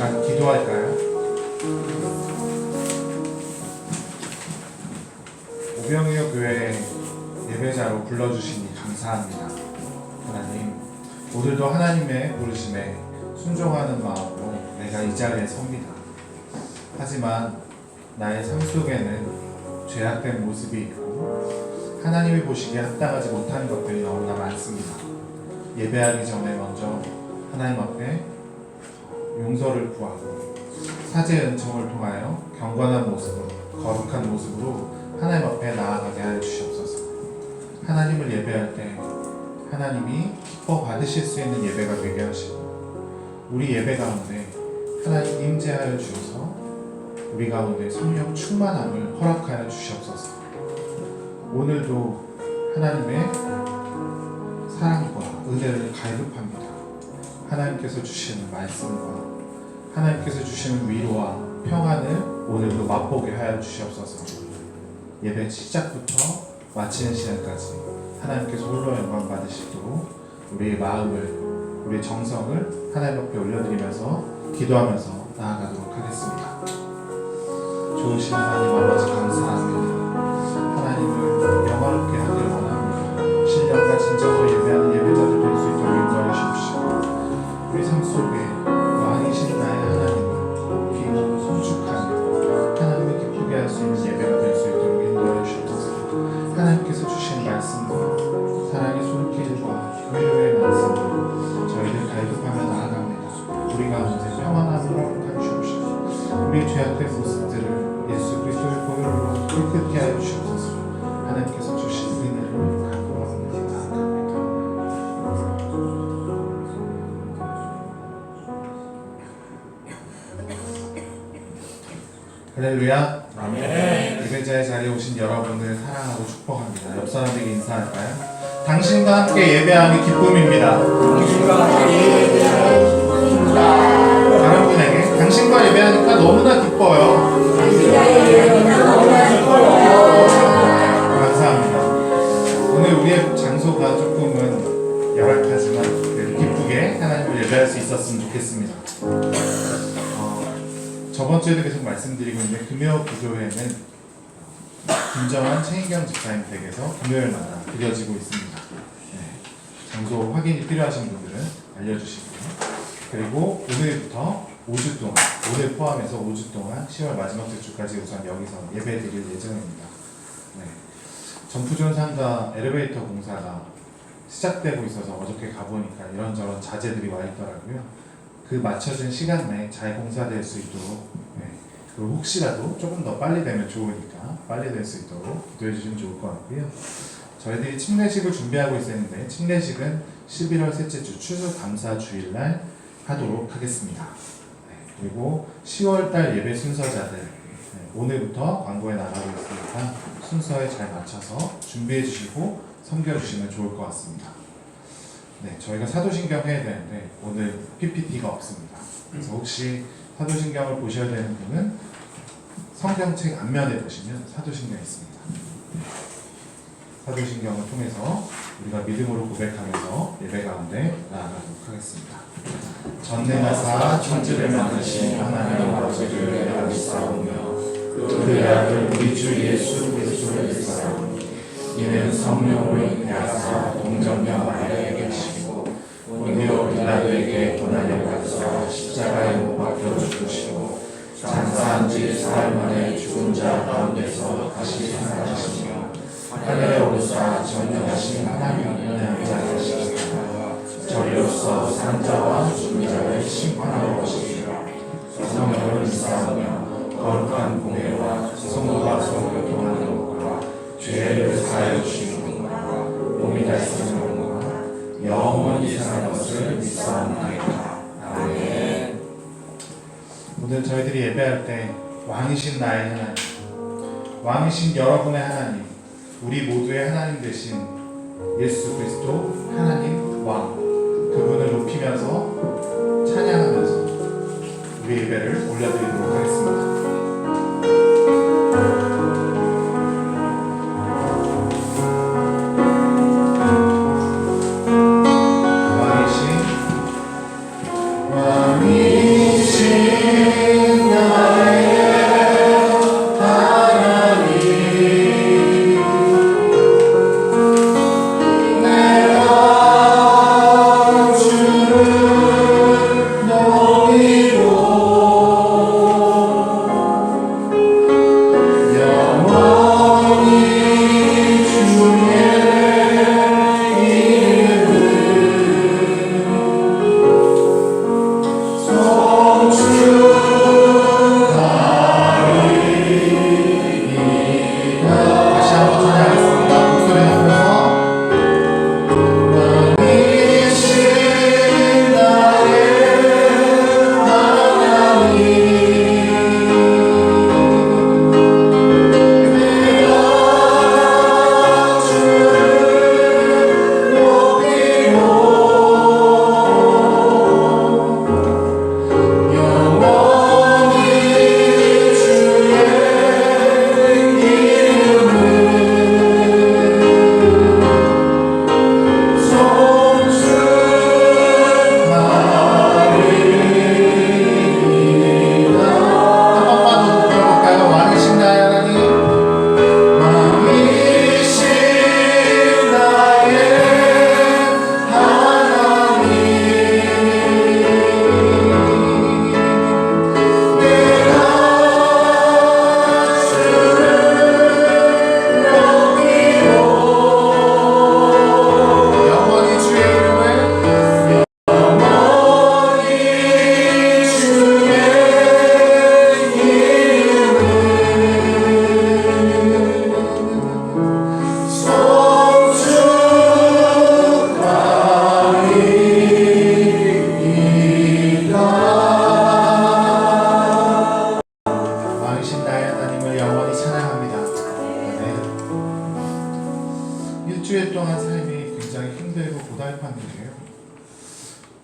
잠깐 기도할까요? 오병이어 교회 예배자로 불러주시니 감사합니다. 하나님, 오늘도 하나님의 부르심에 순종하는 마음으로 내가 이 자리에 섭니다. 하지만 나의 삶 속에는 죄악된 모습이 있고 하나님이 보시기에 합당하지 못한 것들이 너무나 많습니다. 예배하기 전에 먼저 하나님 앞에 용서를 구하고 사죄의 은총을 통하여 경건한 모습으로, 거룩한 모습으로 하나님 앞에 나아가게 하여 주시옵소서. 하나님을 예배할 때 하나님이 기뻐 받으실 수 있는 예배가 되게 하시고, 우리 예배 가운데 하나님 임재하여 주셔서 우리 가운데 성령 충만함을 허락하여 주시옵소서. 오늘도 하나님의 사랑과 은혜를 갈급합니다. 하나님께서 주시는 말씀과 하나님께서 주시는 위로와 평안을 오늘도 맛보게 하여 주시옵소서. 예배 시작부터 마치는 시간까지 하나님께서 홀로 영광 받으시도록 우리의 마음을, 우리의 정성을 하나님 앞에 올려드리면서 기도하면서 나아가도록 하겠습니다. 좋으신 하나님 아버지 감사합니다. 하나님을 영화롭게 하길 원합니다. 신령과 진정으로 예배하는 예배자들 될 수 있도록 인도하여 주십시오. 우리 삶 속에 왕이신 나의 하나님을 높이고 송축하며 하나님을 기쁘게 할 수 있는 예배가 될 수 있도록 인도하여 주옵소서. 하나님께서 주신 말씀과 사랑의 손길과 위로의 말씀으로 저희들 갈급하며 나아갑니다. 우리 가운데 평안함을 허락하여 주옵시고, 우리의 죄악된 모습들을 예수 그리스도의 보혈로 깨끗게 하여 주옵소서. 하나님께서 주신 은혜를 갖고 나아갑니다. 할렐루야. 아멘. 예배자의 자리에 오신 여러분을 사랑하고 축복합니다. 옆 사람에게 인사할까요? 당신과 함께 예배함이 기쁨입니다. 당신과 함께 예배함이 기쁨입니다. 다른 분에게 당신과 예배하니까 너무나 기뻐요. 감사합니다. 오늘 우리의 장소가 조금은 열악하지만 그래도 기쁘게 하나님을 예배할 수 있었으면 좋겠습니다. 저번 주에도 계속 말씀드리고 있는데 금요 기도회는 김정환 최인경 집사님 댁에서 금요일마다 드려지고 있습니다. 네, 장소 확인이 필요하신 분들은 알려주시고요. 그리고 오늘부터 5주 동안, 오늘 포함해서 5주 동안 10월 마지막 주까지 우선 여기서 예배 드릴 예정입니다. 네, 전푸존 상가 엘리베이터 공사가 시작되고 있어서 어저께 가보니까 이런저런 자재들이 와 있더라고요. 그 맞춰진 시간 내에 잘 공사될 수 있도록, 네, 그리고 혹시라도 조금 더 빨리 되면 좋으니까 빨리 될 수 있도록 기도해 주시면 좋을 것 같고요. 저희들이 침례식을 준비하고 있었는데 침례식은 11월 셋째 주 추수감사 주일날 하도록 하겠습니다. 네, 그리고 10월달 예배 순서자들, 네, 오늘부터 광고에 나가고 있으니까 순서에 잘 맞춰서 준비해 주시고 섬겨 주시면 좋을 것 같습니다. 네, 저희가 사도신경 해야 되는데 오늘 PPT가 없습니다. 그래서 혹시 사도신경을 보셔야 되는 분은 성경책 앞면에 보시면 사도신경이 있습니다. 사도신경을 통해서 우리가 믿음으로 고백하면서 예배 가운데 나아가도록 하겠습니다. 전능하사 천지를 만드신 하나님 아버지를 애하사오며 그의 아들 우리 주 예수 그리스도를 믿사오니 이는 성령으로 인하사 동정녀 마리아에게 계시고 본디오 빌라도에게 고난을 받으사 십자가에 못 박혀 죽으시고 장사한 지 사흘 만에 죽은 자 가운데서 다시 살아나시며 하늘에 오르사 전능하신 하나님의 은혜자이시니라. 저리로서 산자와 죽은 자를 심판하러 오시리라. 성령을 믿사오며 거룩한 공회와 성도가 서로 교통하는 것과 죄를 사하여 주시는 분과 몸이 달성하는 분과 영원히 사는 것을 믿사옵나이다. 아멘. 오늘 저희들이 예배할 때 왕이신 나의 하나님, 왕이신 여러분의 하나님, 우리 모두의 하나님 되신 예수 그리스도 하나님 왕, 그분을 높이면서 찬양하면서 우리 예배를 올려드리도록 하겠습니다. 왕이신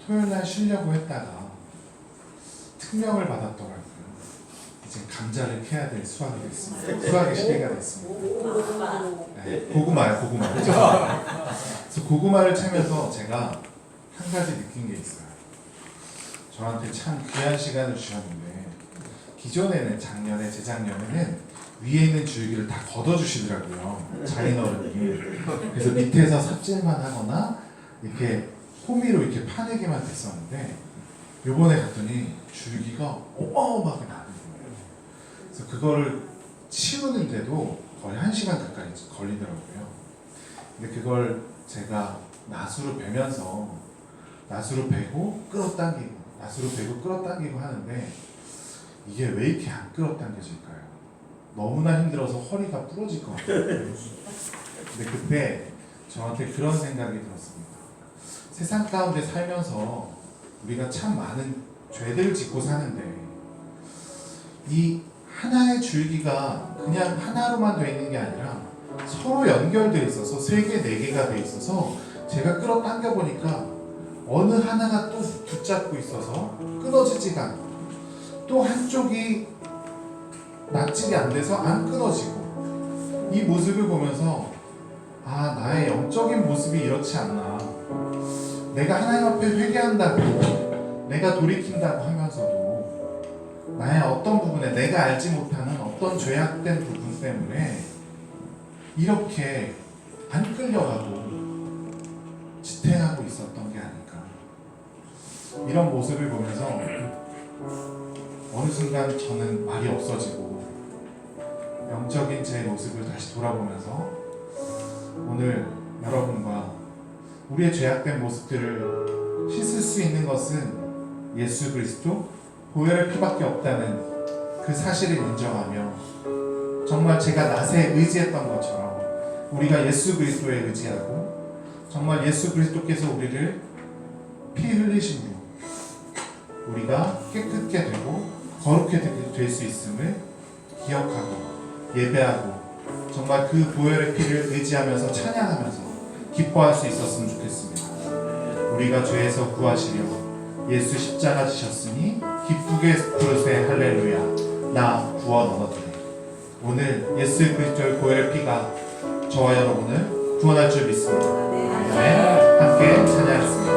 토요일날 쉬려고 했다가 특명을 받았더라고요. 이제 감자를 캐야 될 수학이 됐습니다. 수학의 시대가 됐습니다. 네, 고구마요, 고구마. 그죠? 그래서 고구마를 채면서 제가 한 가지 느낀 게 있어요. 저한테 참 귀한 시간을 주셨는데, 기존에는 작년에, 재작년에는 위에 있는 줄기를 다 걷어주시더라고요. 장인어른이. 그래서 밑에서 삽질만 하거나 이렇게 호미로 이렇게 파내기만 됐었는데, 요번에 갔더니 줄기가 어마어마하게 나는 거예요. 그래서 그거를 치우는데도 거의 1시간 가까이 걸리더라고요. 근데 그걸 제가 낫으로 베면서 낫으로 베고 끌어당기고 낫으로 베고 끌어당기고 하는데, 이게 왜 이렇게 안 끌어당겨질까요? 너무나 힘들어서 허리가 부러질 것 같아요. 근데 그때 저한테 그런 생각이 들었습니다. 세상 가운데 살면서 우리가 참 많은 죄들을 짓고 사는데, 이 하나의 줄기가 그냥 하나로만 되어 있는 게 아니라 서로 연결되어 있어서 3개, 4개가 되어 있어서 제가 끌어당겨 보니까 어느 하나가 또 붙잡고 있어서 끊어지지가 않고, 또 한쪽이 납치이 안 돼서 안 끊어지고, 이 모습을 보면서 아, 나의 영적인 모습이 이렇지 않나. 내가 하나님 앞에 회개한다고, 내가 돌이킨다고 하면서도 나의 어떤 부분에 내가 알지 못하는 어떤 죄악된 부분 때문에 이렇게 안 끌려가고 지탱하고 있었던 게 아닐까. 이런 모습을 보면서 어느 순간 저는 말이 없어지고 영적인 제 모습을 다시 돌아보면서 오늘 여러분과 우리의 죄악된 모습들을 씻을 수 있는 것은 예수 그리스도 보혈의 피밖에 없다는 그 사실을 인정하며, 정말 제가 낫에 의지했던 것처럼 우리가 예수 그리스도에 의지하고, 정말 예수 그리스도께서 우리를 피 흘리심으로 우리가 깨끗게 되고 거룩게 될 수 있음을 기억하고 예배하고, 정말 그 보혈의 피를 의지하면서 찬양하면서 기뻐할 수 있었으면 좋겠습니다. 우리가 죄에서 구하시려 예수 십자가 지셨으니 기쁘게 부르세 할렐루야, 나 구원 얻었으니. 오늘 예수 그리스도의 보혈의 피가 저와 여러분을 구원할 줄 믿습니다. 아멘. 함께 찬양하겠습니다.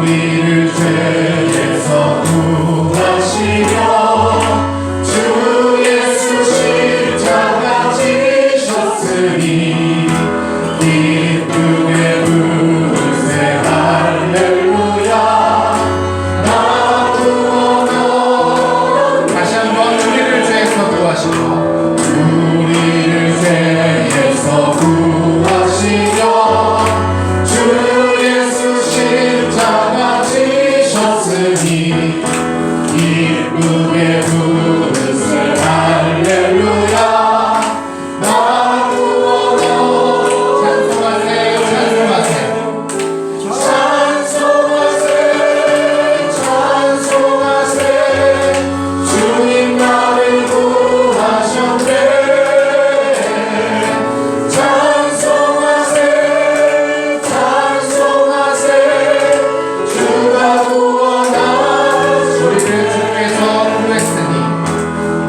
우리를 죄에서 구하시려 주 예수 십자가 지셨으니 기쁘게 부르세 할렐루야, 나 구원 얻었네. 다시 한번 우리를 죄에서 구하시려, 우리를 죄에서 구하시려 주 예수 십자가 지셨으니 기쁘게 부르세 할렐루야, 나 구원 얻었네. 찬송하세요, 찬송하세요, 찬송하세요. 주님 나를 구하셨네. 찬송하세요, 찬송하세요. 주가 구원하셨네.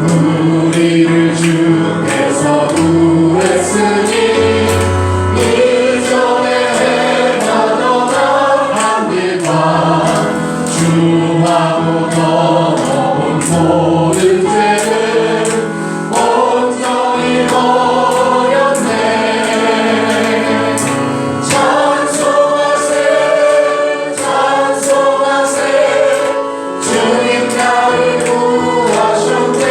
우리를 주께서 구했으니 이전에 행하던 악한 일과 주하고 넘어온 모든 죄를 온전히 버렸네. 찬송하세, 찬송하세. 주님 나를 구하셨네.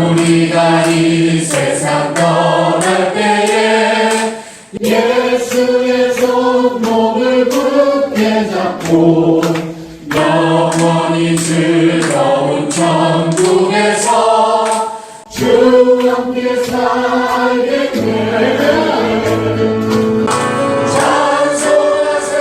우리가 이 세상 떠날 때에 예수의 손목을 굳게 잡고 영원히 즐거운 천국에서 주와 함께 살게 돼. 찬송하세,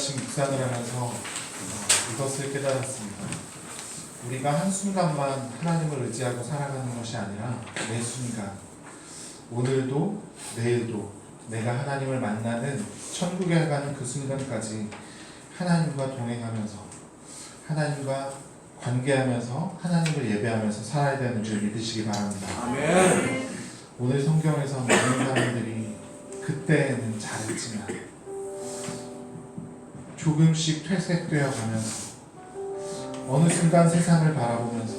아침 묵상을 하면서 이것을 깨달았습니다. 우리가 한순간만 하나님을 의지하고 살아가는 것이 아니라 매 순간, 오늘도 내일도 내가 하나님을 만나는 천국에 가는 그 순간까지 하나님과 동행하면서 하나님과 관계하면서 하나님을 예배하면서 살아야 되는 줄 믿으시기 바랍니다. 아멘. 오늘 성경에서 많은 사람들이 그때는 잘했지만 조금씩 퇴색되어 가면서 어느 순간 세상을 바라보면서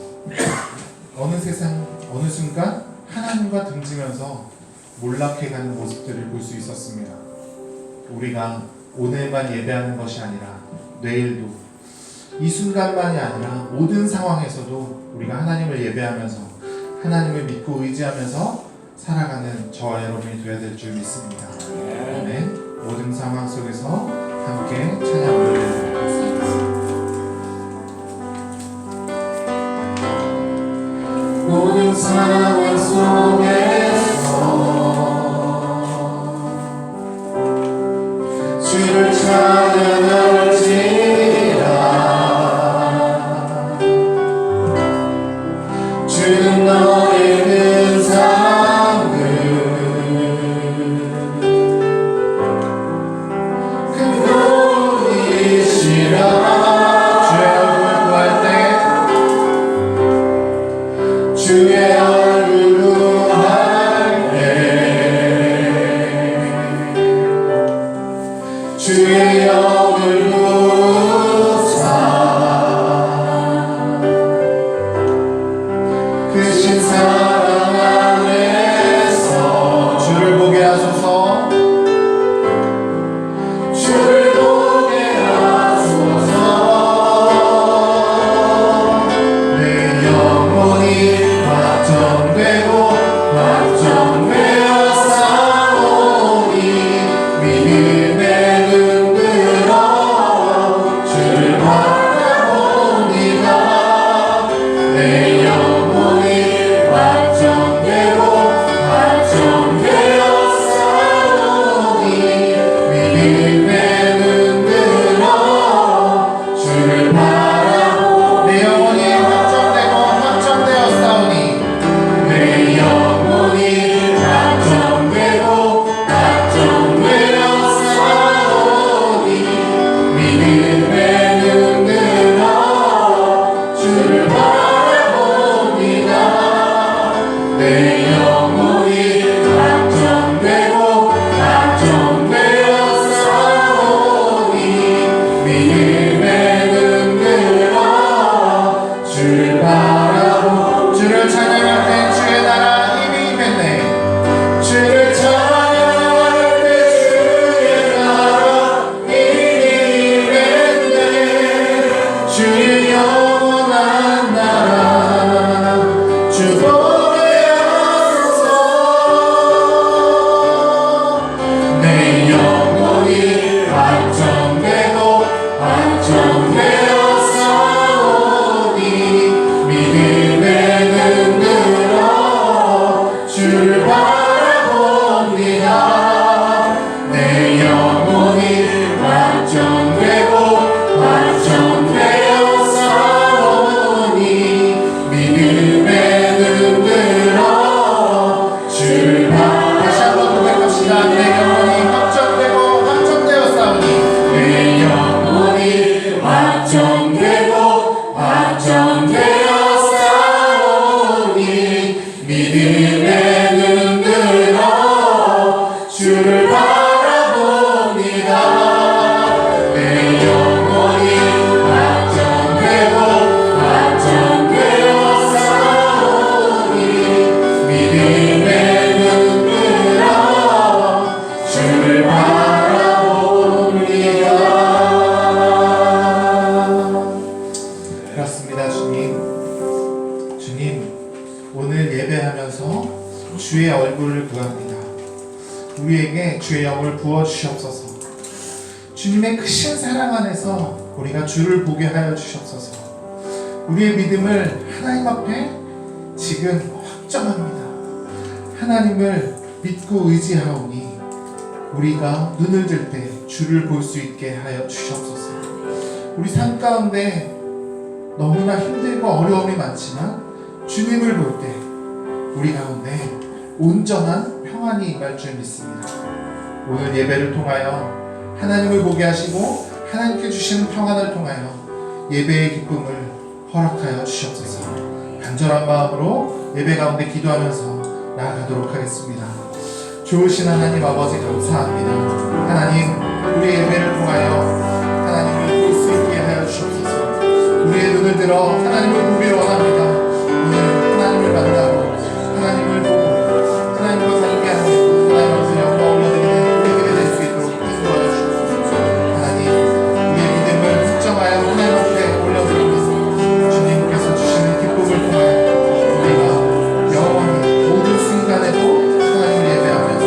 어느 순간 하나님과 등지면서 몰락해가는 모습들을 볼 수 있었습니다. 우리가 오늘만 예배하는 것이 아니라 내일도, 이 순간만이 아니라 모든 상황에서도 우리가 하나님을 예배하면서 하나님을 믿고 의지하면서 살아가는 저와 여러분이 되어야 될 줄 믿습니다. 아멘. 모든 상황 속에서 함께 찬양 올려드리도록 하겠습니다. 모든 상황 속에서 주를 찬양할지라. 주는 너의 근상을 큰 분이시라. 주의 얼굴 구할 때 주의 영을 구사 크신 사랑 안에서 주를 보게 하소서. 주를 보게 하소서. 내 영혼이 확정되고 확정되어 싸우니 믿음의 눈 들어 주를 바라봅니다. 내 영혼이 확정되고 확정되어 싸우니 믿음의 눈 들어 주를 바라봅니다. 내 영혼이 확정되고 확정되었사오니 내 영혼이 확정되고 확정되어 싸우니 믿음의 눈 들어 주를 바라봅니다. 내 영혼이 확정되고 확정되어 싸우니 믿음의 눈 들어 주를 바라봅니다. 주를 찬양할 때 주의 나라 힘이 임했네. 주를 찬양할 때 주의 나라 힘이 임했네. 주의 영원한 나라 주 보게 하소서. 내 영혼이 확정되고 확정되어 싸우니 믿음의 눈 들어 주를 바라봅니다. 내 영혼이 확정되고 확정되어 싸우니 믿음의 눈 들어 주를 다시 한번 고백합시다. 내 영혼이 확정되고 확정되었사오니 내 영혼이 확정되고 확정되어 싸우니 믿음의 눈 들어 주를 바라봅니다. 내 영혼이 확정되고 확정되어 싸우니 믿음의 눈 들어 주를 바라봅니다. 그렇습니다. 주님 오늘 예배하면서 주의 얼굴을 구합니다. 우리에게 주의 영을 부어주시옵소서. 주님의 크신 사랑 안에서 우리가 주를 보게 하여 주시옵소서. 우리의 믿음을 하나님 앞에 지금 확정합니다. 하나님을 믿고 의지하오니 우리가 눈을 들 때 주를 볼 수 있게 하여 주시옵소서. 우리 삶 가운데 너무나 힘들고 어려움이 많지만 주님을 볼 때 우리 가운데 온전한 평안이 임할 줄 믿습니다. 오늘 예배를 통하여 하나님을 보게 하시고 하나님께 주시는 평안을 통하여 예배의 기쁨을 허락하여 주시옵소서. 간절한 마음으로 예배 가운데 기도하면서 나아가도록 하겠습니다. 좋으신 하나님 아버지 감사합니다. 하나님, 우리의 예배를 통하여 하나님을 볼 수 있게 하여 주시옵소서. 우리의 눈을 들어 하나님을 보기를 원합니다. 오늘 하나님을 만나고 하나님을 보고 하나님과 함께하는 하나님 앞에 영광 올려드리는 우리들이 될 수 있도록 인도하여 주옵소서. 하나님, 우리의 믿음을 특정하여 하나님 앞에 올려드리면서 주님께서 주시는 기쁨을 통하여 우리가 영원히 모든 순간에도 하나님을 예배하면서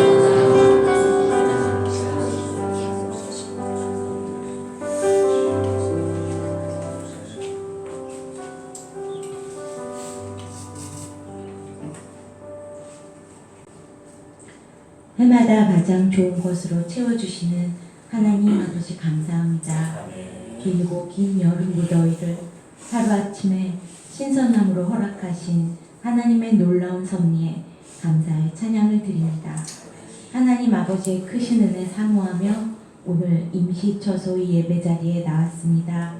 해마다 가장 좋은 것으로 채워주시는 하나님 아버지 감사합니다. 길고 긴 여름 무더위를 하루아침에 신선함으로 허락하신 하나님의 놀라운 섭리에 감사의 찬양을 드립니다. 하나님 아버지의 크신 은혜 사모하며 오늘 임시처소의 예배자리에 나왔습니다.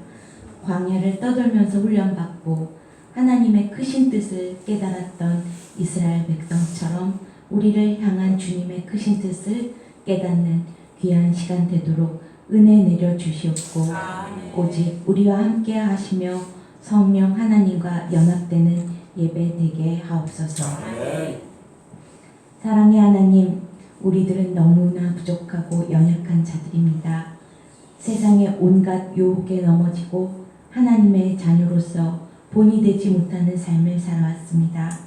광야를 떠돌면서 훈련받고 하나님의 크신 뜻을 깨달았던 이스라엘 백성처럼 우리를 향한 주님의 크신 뜻을 깨닫는 귀한 시간 되도록 은혜 내려 주시옵고 오직 우리와 함께 하시며 성령 하나님과 연합되는 예배 되게 하옵소서. 사랑의 하나님, 우리들은 너무나 부족하고 연약한 자들입니다. 세상의 온갖 유혹에 넘어지고 하나님의 자녀로서 본이 되지 못하는 삶을 살아왔습니다.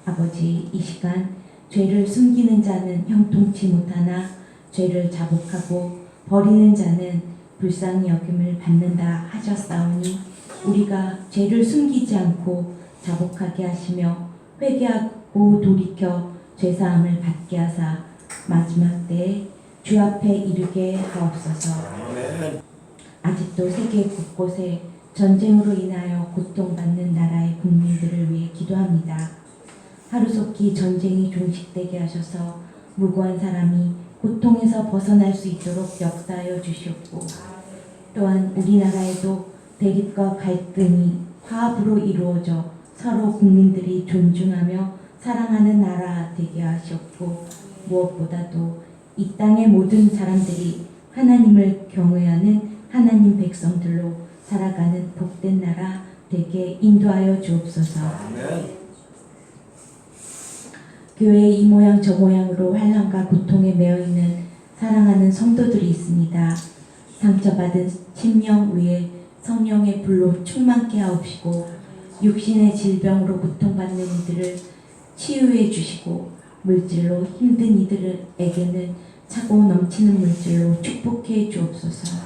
아버지, 이 시간 죄를 숨기는 자는 형통치 못하나 죄를 자복하고 버리는 자는 불쌍히 여김을 받는다 하셨사오니 우리가 죄를 숨기지 않고 자복하게 하시며 회개하고 돌이켜 죄사함을 받게 하사 마지막 때에 주 앞에 이르게 하옵소서. 아직도 세계 곳곳에 전쟁으로 인하여 고통받는 나라의 국민들을 위해 기도합니다. 하루속히 전쟁이 종식되게 하셔서 무고한 사람이 고통에서 벗어날 수 있도록 역사하여 주시옵고 또한 우리나라에도 대립과 갈등이 화합으로 이루어져 서로 국민들이 존중하며 사랑하는 나라 되게 하시옵고 무엇보다도 이 땅의 모든 사람들이 하나님을 경외하는 하나님 백성들로 살아가는 복된 나라 되게 인도하여 주옵소서. 교회의 이 모양 저 모양으로 환난과 고통에 매여있는 사랑하는 성도들이 있습니다. 상처받은 심령 위에 성령의 불로 충만케 하옵시고 육신의 질병으로 고통받는 이들을 치유해 주시고 물질로 힘든 이들에게는 차고 넘치는 물질로 축복해 주옵소서.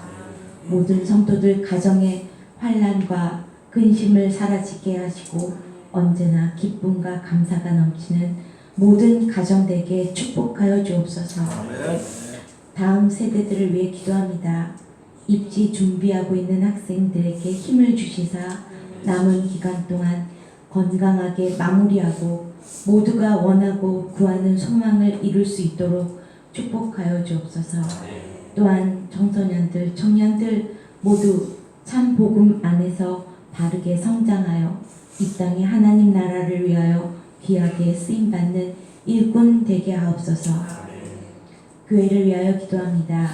모든 성도들 가정의 환난과 근심을 사라지게 하시고 언제나 기쁨과 감사가 넘치는 모든 가정되게 축복하여 주옵소서. 다음 세대들을 위해 기도합니다. 입시 준비하고 있는 학생들에게 힘을 주시사 남은 기간 동안 건강하게 마무리하고 모두가 원하고 구하는 소망을 이룰 수 있도록 축복하여 주옵소서. 또한 청소년들, 청년들 모두 참 복음 안에서 바르게 성장하여 이 땅의 하나님 나라를 위하여 귀하게 쓰임받는 일꾼 되게 하옵소서. 교회를 위하여 기도합니다.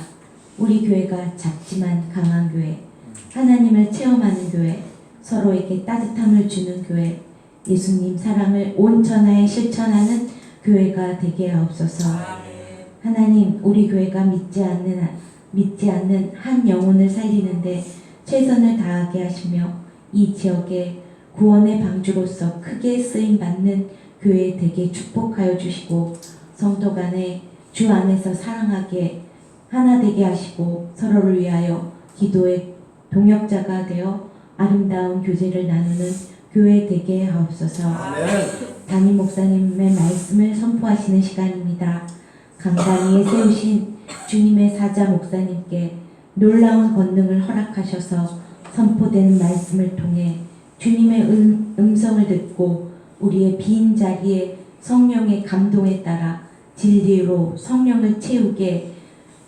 우리 교회가 작지만 강한 교회, 하나님을 체험하는 교회, 서로에게 따뜻함을 주는 교회, 예수님 사랑을 온 천하에 실천하는 교회가 되게 하옵소서. 하나님, 우리 교회가 믿지 않는 한 영혼을 살리는데 최선을 다하게 하시며 이 지역에 구원의 방주로서 크게 쓰임받는 교회 되게 축복하여 주시고 성도 간에 주 안에서 사랑하게 하나 되게 하시고 서로를 위하여 기도의 동역자가 되어 아름다운 교제를 나누는 교회 되게 하옵소서. 담임 목사님의 말씀을 선포하시는 시간입니다. 강단 위에 세우신 주님의 사자 목사님께 놀라운 권능을 허락하셔서 선포되는 말씀을 통해 주님의 음성을 듣고 우리의 빈 자리에 성령의 감동에 따라 진리로 성령을 채우게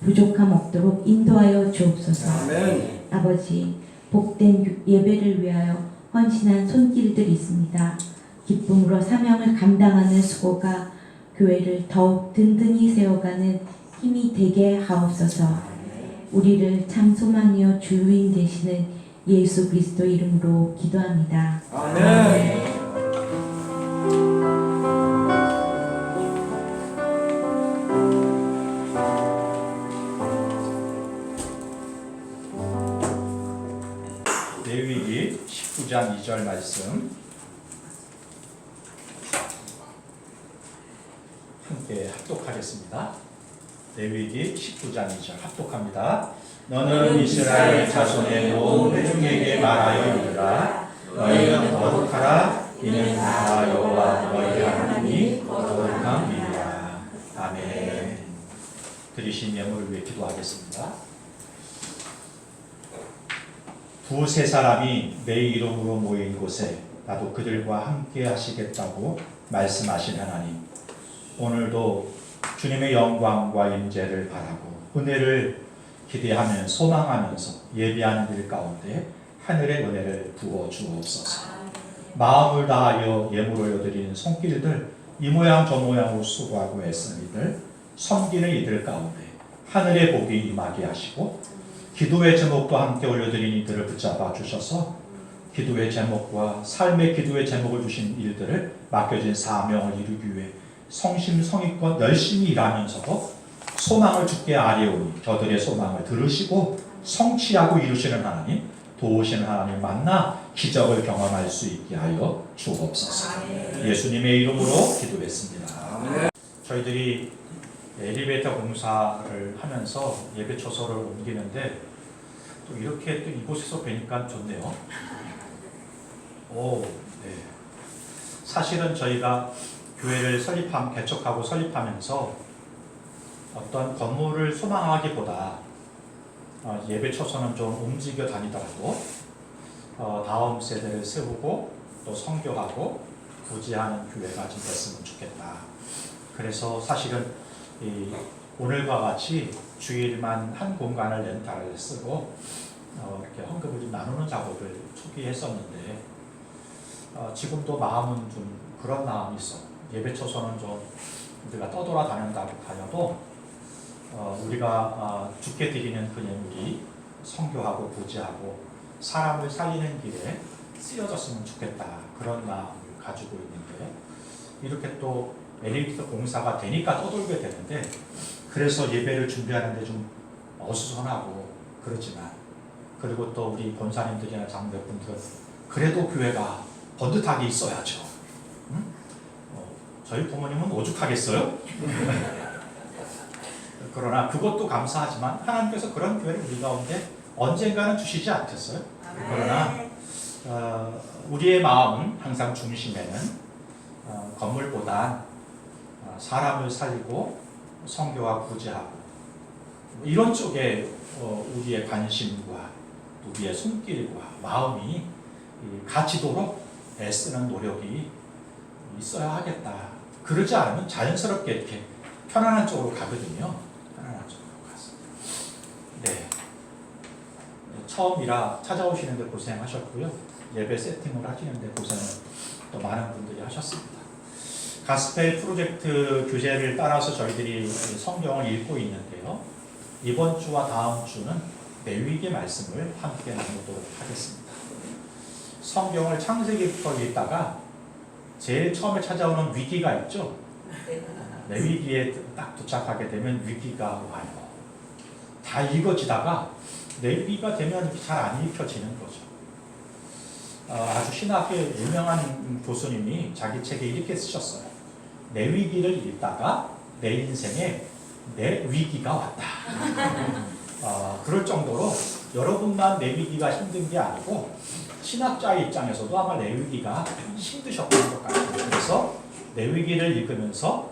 부족함 없도록 인도하여 주옵소서. 아멘. 아버지, 복된 예배를 위하여 헌신한 손길들이 있습니다. 기쁨으로 사명을 감당하는 수고가 교회를 더욱 든든히 세워가는 힘이 되게 하옵소서. 우리를 참 소망이여 주인 되시는 예수 그리스도 이름으로 기도합니다. 아멘. 레위기 19장 2절 말씀 함께 합독하겠습니다. 레위기 19장 2절 합독합니다. 너는 이스라엘 자손의 온 회중에게 말하여 이르라. 너희는 거룩하라. 이는 나 여호와 너희 하나님이 거룩함이니라. 아멘. 드리신 예물을 위해 기도하겠습니다. 두세 사람이 내 이름으로 모인 곳에 나도 그들과 함께 하시겠다고 말씀하신 하나님, 오늘도 주님의 영광과 임재를 바라고 은혜를 기대하며 소망하면서 예비하는 일 가운데 하늘의 은혜를 부어 주옵소서. 마음을 다하여 예물을 올려드리는 손길들, 이 모양 저 모양으로 수고하고 애쓰는 이들, 섬기는 이들 가운데 하늘의 복이 임하게 하시고 기도의 제목도 함께 올려드린 이들을 붙잡아 주셔서 기도의 제목과 삶의 기도의 제목을 주신 일들을 맡겨진 사명을 이루기 위해 성심성의껏 열심히 일하면서도 소망을 주께 아뢰오니 저들의 소망을 들으시고 성취하고 이루시는 하나님, 도우시는 하나님 만나 기적을 경험할 수 있게 하여 주옵소서. 예수님의 이름으로 기도했습니다. 저희들이 엘리베이터 공사를 하면서 예배 초소를 옮기는데 또 이렇게 또 이곳에서 뵈니까 좋네요. 네. 사실은 저희가 교회를 개척하고 설립하면서 어떤 건물을 소망하기보다 예배 초소는 좀 움직여 다니더라도 다음 세대를 세우고 또 선교하고 부지하는 교회가 좀 됐으면 좋겠다. 그래서 사실은 오늘과 같이 주일만 한 공간을 렌탈을 쓰고 이렇게 헌금을 좀 나누는 작업을 초기에 했었는데 지금도 마음은 좀 그런 마음이 있어. 예배 초소는 좀 우리가 떠돌아다닌다고 다녀도 우리가 주께 드리는 그 예물이 선교하고 부지하고 사람을 살리는 길에 쓰여졌으면 좋겠다. 그런 마음을 가지고 있는데 이렇게 또 엘리베이터 공사가 되니까 떠돌게 되는데 그래서 예배를 준비하는데 좀 어수선하고 그렇지만 그리고 또 우리 권사님들이나 장로분들 그래도 교회가 번듯하게 있어야죠. 응? 저희 부모님은 오죽하겠어요? 그러나 그것도 감사하지만 하나님께서 그런 교회를 우리 가운데 언젠가는 주시지 않겠어요? 그러나 우리의 마음은 항상 중심에는 건물보다 사람을 살리고 선교와 구제하고 이런 쪽에 우리의 관심과 우리의 손길과 마음이 같이도록 애쓰는 노력이 있어야 하겠다. 그러지 않으면 자연스럽게 이렇게 편안한 쪽으로 가거든요. 편안한 쪽으로 가서. 네. 처음이라 찾아오시는데 고생하셨고요. 예배 세팅을 하시는데 고생을 또 많은 분들이 하셨습니다. 가스펠 프로젝트 교재를 따라서 저희들이 성경을 읽고 있는데요. 이번 주와 다음 주는 레위기 말씀을 함께 나누도록 하겠습니다. 성경을 창세기부터 읽다가 제일 처음에 찾아오는 위기가 있죠. 레위기에 딱 도착하게 되면 위기가 와요. 다 읽어지다가 레위기가 되면 잘 안 읽혀지는 거죠. 아주 신학의 유명한 교수님이 자기 책에 이렇게 쓰셨어요. 레위기를 읽다가 내 인생에 내 위기가 왔다. 그럴 정도로 여러분만 레위기가 힘든 게 아니고 신학자의 입장에서도 아마 레위기가 힘드셨던 것 같아요. 그래서 레위기를 읽으면서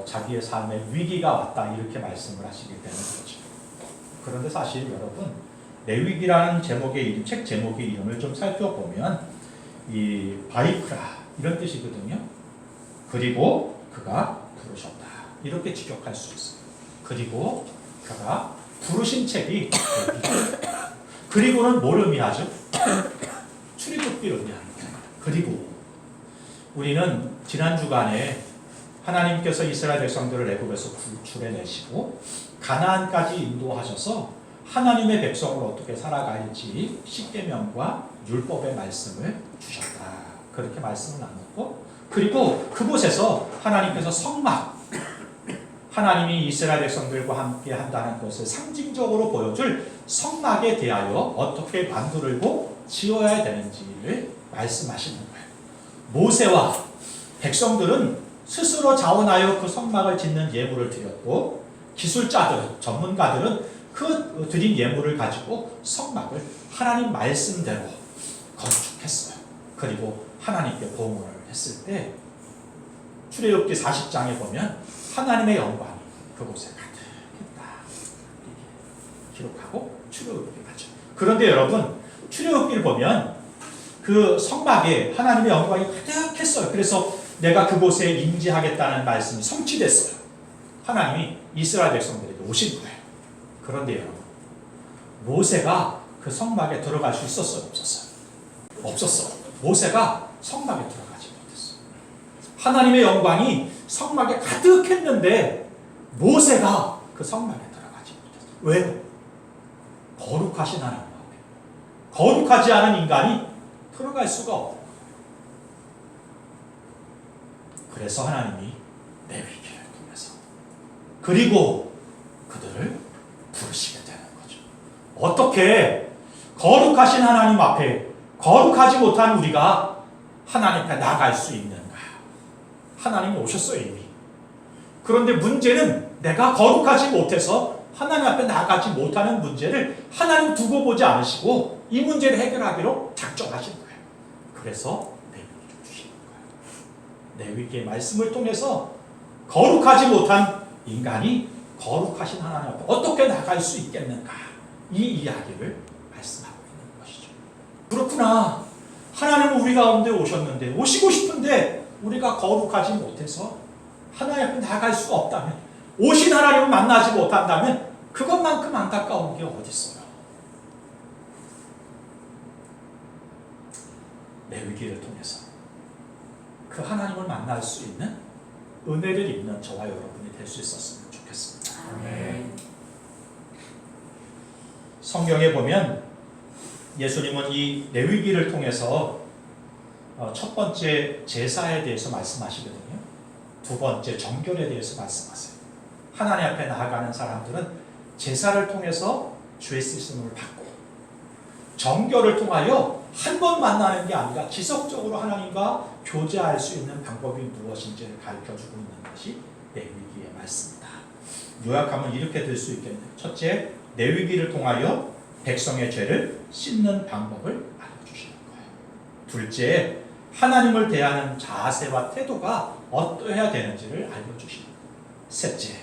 자기의 삶에 위기가 왔다 이렇게 말씀을 하시게 되는 거죠. 그런데 사실 여러분 레위기라는 책 제목의 이름을 좀 살펴보면 이 바이크라 이런 뜻이거든요. 그리고 그가 부르셨다 이렇게 직역할 수 있어요. 그리고 그가 부르신 책이 그리고는 뭘 의미하죠? 출애굽기를 의미합니다. 그리고 우리는 지난 주간에 하나님께서 이스라엘 백성들을 애굽에서 구출해내시고 가나안까지 인도하셔서 하나님의 백성을 어떻게 살아갈지 십계명과 율법의 말씀을 주셨다. 그렇게 말씀을 나눴고 그리고 그곳에서 하나님께서 성막 하나님이 이스라엘 백성들과 함께 한다는 것을 상징적으로 보여줄 성막에 대하여 어떻게 만들고 지어야 되는지를 말씀하시는 거예요. 모세와 백성들은 스스로 자원하여 그 성막을 짓는 예물을 드렸고 기술자들, 전문가들은 그 드린 예물을 가지고 성막을 하나님 말씀대로 건축했어요. 그리고 하나님께 봉헌을 했을 때 출애굽기 40장에 보면 하나님의 영광이 그곳에 가득했다. 기록하고 출애굽기를 가죠. 그런데 여러분 출애굽기를 보면 그 성막에 하나님의 영광이 가득했어요. 그래서 내가 그곳에 임재하겠다는 말씀이 성취됐어요. 하나님이 이스라엘 백성들에게 오신 거예요. 그런데 여러분 모세가 그 성막에 들어갈 수 있었어요? 없었어요? 없었어요. 모세가 성막에 들어가지 못했어요. 하나님의 영광이 성막에 가득했는데 모세가 그 성막에 들어가지 못했어요. 왜요? 거룩하신 하나님 앞에 거룩하지 않은 인간이 들어갈 수가 없는 거예요. 그래서 하나님이 레위기를 통해서 그리고 그들을 부르시게 되는 거죠. 어떻게 거룩하신 하나님 앞에 거룩하지 못한 우리가 하나님 앞에 나갈 수 있는가? 하나님이 오셨어요 이미. 그런데 문제는 내가 거룩하지 못해서 하나님 앞에 나가지 못하는 문제를 하나님 두고 보지 않으시고 이 문제를 해결하기로 작정하신 거예요. 그래서 레위기를 주시는 거예요. 레위기의 말씀을 통해서 거룩하지 못한 인간이 거룩하신 하나님 앞에 어떻게 나갈 수 있겠는가? 이 이야기를 말씀하고 있는 것이죠. 그렇구나. 하나님은 우리 가운데 오셨는데 오시고 싶은데 우리가 거룩하지 못해서 하나님 앞에 나갈 수가 없다면 오신 하나님을 만나지 못한다면 그것만큼 안타까운 게 어디 있어요? 레위기를 통해서 그 하나님을 만날 수 있는 은혜를 입는 저와 여러분이 될 수 있었으면 좋겠습니다. 성경에 보면 예수님은 이 레위기를 통해서 첫 번째 제사에 대해서 말씀하시거든요. 두 번째 정결에 대해서 말씀하세요. 하나님 앞에 나아가는 사람들은 제사를 통해서 죄 씻음을 받고 정결을 통하여 한 번 만나는 게 아니라 지속적으로 하나님과 교제할 수 있는 방법이 무엇인지를 가르쳐주고 있는 것이 레위기의 말씀입니다. 요약하면 이렇게 될 수 있겠네요. 첫째, 레위기를 통하여 백성의 죄를 씻는 방법을 알려주시는 거예요. 둘째, 하나님을 대하는 자세와 태도가 어떠해야 되는지를 알려주시는 거예요. 셋째,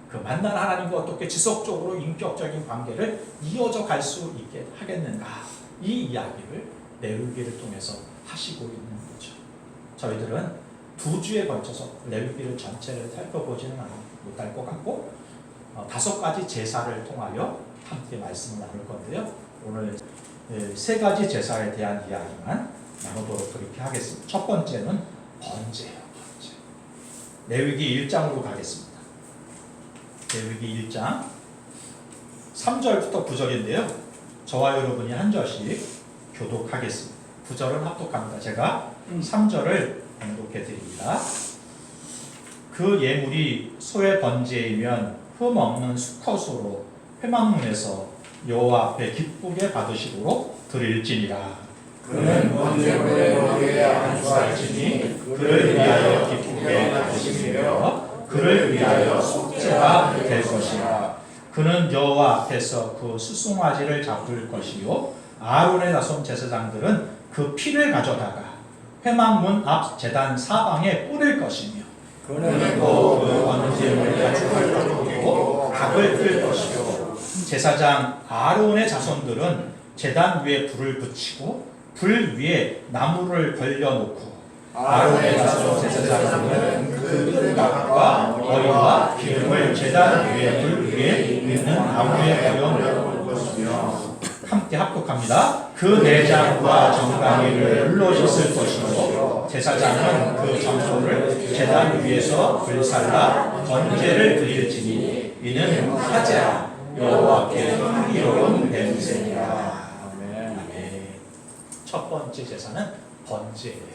그 만난 하나님과 어떻게 지속적으로 인격적인 관계를 이어져 갈 수 있게 하겠는가, 이 이야기를 레위기를 통해서 하시고 있는 거죠. 저희들은 두 주에 걸쳐서 레위기를 전체를 살펴보지는 못할 것 같고 5가지 제사를 통하여 함께 말씀을 나눌 건데요. 오늘 3가지 제사에 대한 이야기만 나누도록 그렇게 하겠습니다. 첫 번째는 번제예요. 번제. 레위기 1장으로 가겠습니다. 레위기 1장 3절부터 9절인데요. 저와 여러분이 한 절씩 교독하겠습니다. 9절은 합독합니다. 제가 3절을 봉독해 드립니다. 그 예물이 소의 번제이면 흠 없는 수컷으로 회막문에서 여호와 앞에 기쁘게 받으시도록 드릴지니라. 그는 번제물에 거기에 안수할지니 그를 위하여 기쁘게 받으시며 그를 위하여 속죄가 될 것이라. 그는 여호와 앞에서 그 수송아지를 잡을 것이요 아론의 자손 제사장들은 그 피를 가져다가 회막문 앞 제단 사방에 뿌릴 것이며 그는 또그 번제물을 가지고 닭을 끌 것이요 제사장 아론의 자손들은 제단 위에 불을 붙이고 불 위에 나무를 걸려놓고 아론의 자손 제사장들은 그 닭과 머리와 기름을 제단 위에 불 위에 있는 나무에 걸려놓을 것이며 함께 합독합니다. 그 내장과 정강이를 물로 씻을 것이고 제사장은 그 장소를 제단 위에서 불살라 번제를 드릴지니 이는 화제라 여호와께 향기로운 냄새니라. 아멘. 첫 번째 제사는 번제예요.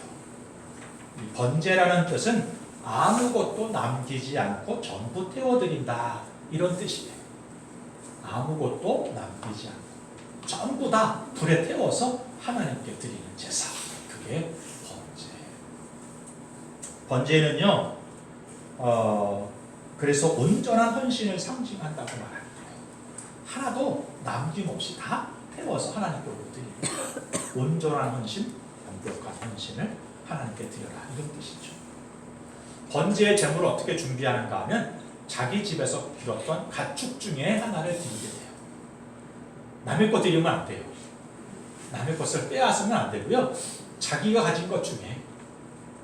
이 번제라는 뜻은 아무것도 남기지 않고 전부 태워드린다 이런 뜻이에요. 아무것도 남기지 않고 전부 다 불에 태워서 하나님께 드리는 제사, 그게 번제예요. 번제는요 그래서 온전한 헌신을 상징한다고 말합니다. 하나도 남김없이 다 태워서 하나님께 드립니다. 온전한 헌신, 완벽한 헌신을 하나님께 드려라 이런 뜻이죠. 번제의 제물을 어떻게 준비하는가 하면 자기 집에서 기렀던 가축 중에 하나를 드리게 돼요. 남의 것 드리면 안 돼요. 남의 것을 빼앗으면 안 되고요. 자기가 가진 것 중에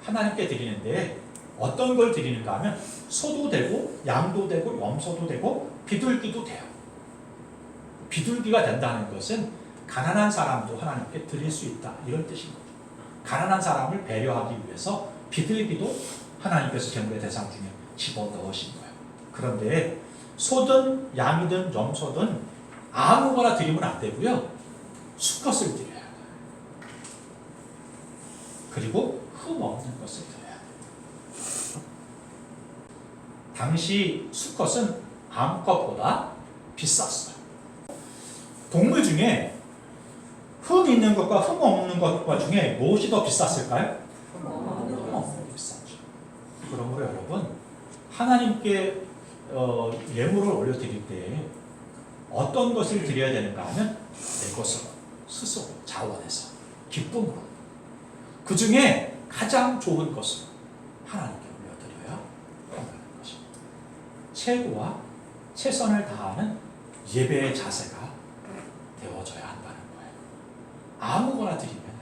하나님께 드리는데 어떤 걸 드리는가 하면 소도 되고 양도 되고 염소도 되고 비둘기도 돼요. 비둘기가 된다는 것은 가난한 사람도 하나님께 드릴 수 있다 이런 뜻인 거죠. 가난한 사람을 배려하기 위해서 비둘기도 하나님께서 제물의 대상 중에 집어넣으신 거예요. 그런데 소든 양이든 염소든 아무거나 드리면 안 되고요. 수컷을 드려야 돼요. 그리고 흠 없는 것을 드려야 돼요. 당시 수컷은 암컷보다 비쌌어요. 동물 중에 흠 있는 것과 흠 없는 것과 중에 무엇이 더 비쌌을까요? 흠 없는 게 비쌌죠. 그러므로 여러분 하나님께 예물을 올려드릴 때 어떤 것을 드려야 되는가 하면 내 것으로 스스로 자원해서 기쁨으로 그 중에 가장 좋은 것을 하나님께 올려드려야 한다는 것입니다. 최고와 최선을 다하는 예배의 자세가 되어져야 한다는 거예요. 아무거나 드리면 안 돼요.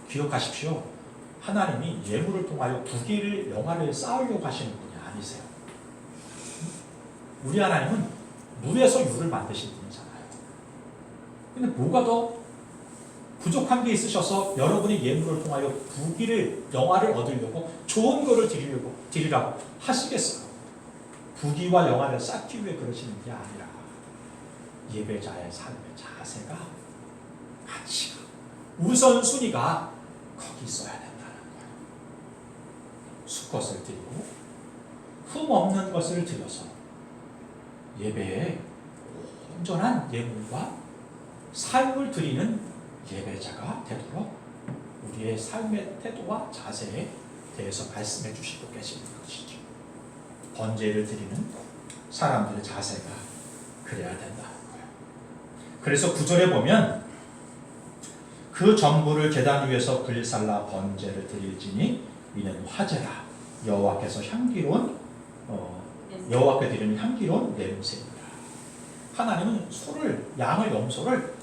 기억하십시오. 하나님이 예물을 통하여 부귀를 영화를 쌓으려고 하시는 분이 아니세요. 우리 하나님은 물에서 유를 만드신 분이잖아요. 근데 뭐가 더 부족한 게 있으셔서 여러분이 예물을 통하여 부귀를 영화를 얻으려고 좋은 거를 드리라고 하시겠어요? 부귀와 영화를 쌓기 위해 그러시는 게 아니라 예배자의 삶의 자세가 가치가 우선순위가 거기 있어야 된다는 거예요. 수컷을 드리고 흠 없는 것을 드려서 예배에 온전한 예물과 삶을 드리는 예배자가 되도록 우리의 삶의 태도와 자세에 대해서 말씀해 주시고 계시는 것이죠. 번제를 드리는 사람들의 자세가 그래야 된다는 거예요. 그래서 9절에 보면 그 전부를 제단 위에서 불살라 번제를 드릴지니 이는 화제라 여호와께서 향기로운 여호와께 드리는 향기로운 냄새입니다. 하나님은 소를 양을 염소를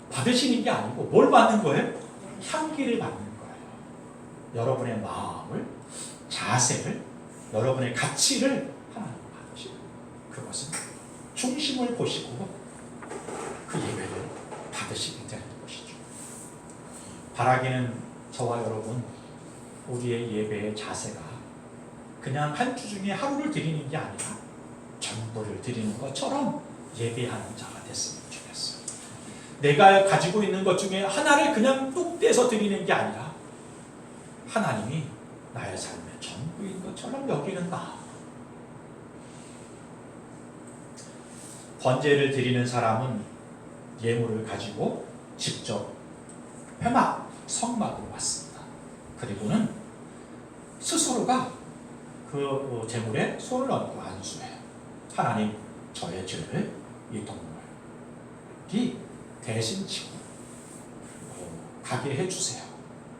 받으시는 게 아니고 뭘 받는 거예요? 향기를 받는 거예요. 여러분의 마음을 자세를 여러분의 가치를 하나님 받으시고 그것은 중심을 보시고 그 예배를 받으시게 되는 것이죠. 바라기는 저와 여러분 우리의 예배의 자세가 그냥 한 주 중에 하루를 드리는 게 아니라 전부를 드리는 것처럼 예배하는 자가 됐으면 좋겠어요. 내가 가지고 있는 것 중에 하나를 그냥 뚝 떼서 드리는 게 아니라 하나님이 나의 삶의 전부인 것처럼 여기는 마음. 번제를 드리는 사람은 예물을 가지고 직접 회막, 성막으로 왔습니다. 그리고는 스스로가 그 제물에 손을 얹고 안수해요. 하나님, 저의 죄를 이 동물이 대신 지고 가게 해주세요.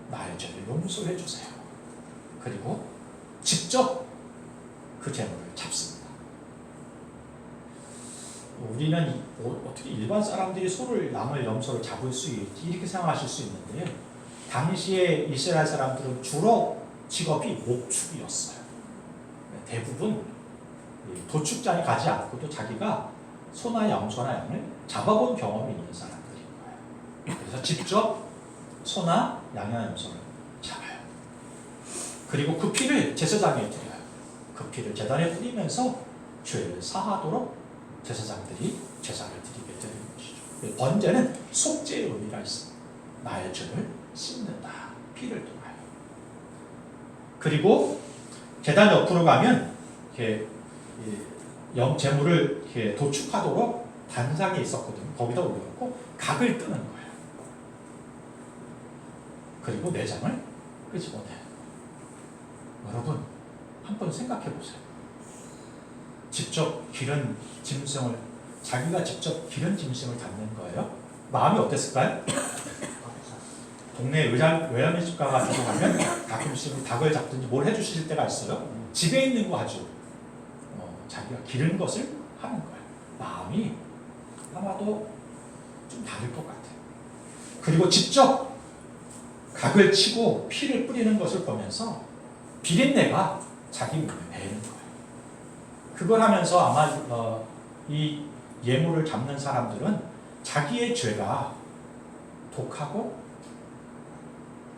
나의 죄를 용서해 주세요. 그리고 직접 그 재물을 잡습니다. 우리는 어떻게 일반 사람들이 소를, 양을, 염소를 잡을 수 있지 이렇게 생각하실 수 있는데요. 당시에 이스라엘 사람들은 주로 직업이 목축이었어요. 대부분 도축장에 가지 않고도 자기가 소나 염소나 양을 잡아본 경험이 있는 사람들인 거예요. 그래서 직접 소나 양이나 염소를 잡아요. 그리고 그 피를 제사장에 드려요. 그 피를 제단에 뿌리면서 죄를 사하도록 제사장들이 제사를 드리게 되는 것이죠. 번제는 속죄의 의미가 있습니다. 나의 죄를 씻는다. 피를 통하여. 그리고 제단 옆으로 가면 이렇게 재물을 이렇게 도축하도록 단상이 있었거든요. 거기다 올려놓고 각을 뜨는 거예요. 그리고 내장을 끄집어내요. 여러분 한번 생각해 보세요. 직접 기른 짐승을, 자기가 직접 기른 짐승을 잡는 거예요. 마음이 어땠을까요? 동네 외할머니 가 가지고 가면 가끔씩 닭을 잡든지 뭘 해주실 때가 있어요. 집에 있는 거 아주 자기가 기른 것을 하는 거예요. 마음이 아마도 좀 다를 것 같아요. 그리고 직접 각을 치고 피를 뿌리는 것을 보면서 비린내가 자기 몸에 배이는 거예요. 그걸 하면서 아마 이 예물을 잡는 사람들은 자기의 죄가 독하고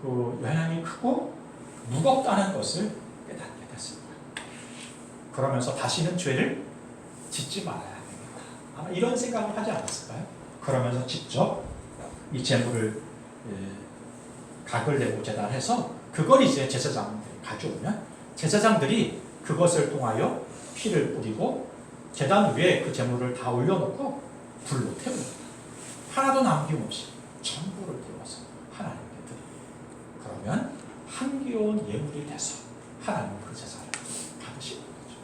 그 영향이 크고 무겁다는 것을 깨닫게 됐을 거예요. 그러면서 다시는 죄를 짓지 말아야 됩니다. 아마 이런 생각을 하지 않았을까요? 그러면서 직접 이 재물을 각을 내고 제단해서 그걸 이제 제사장들이 가져오면 제사장들이 그것을 통하여 피를 뿌리고 제단 위에 그 재물을 다 올려놓고 불로 태웁니다. 하나도 남김없이 전부를 태워서 하나님께 드립니다. 그러면 향기로운 예물이 돼서 하나님 그 제사를 받으시는 거죠.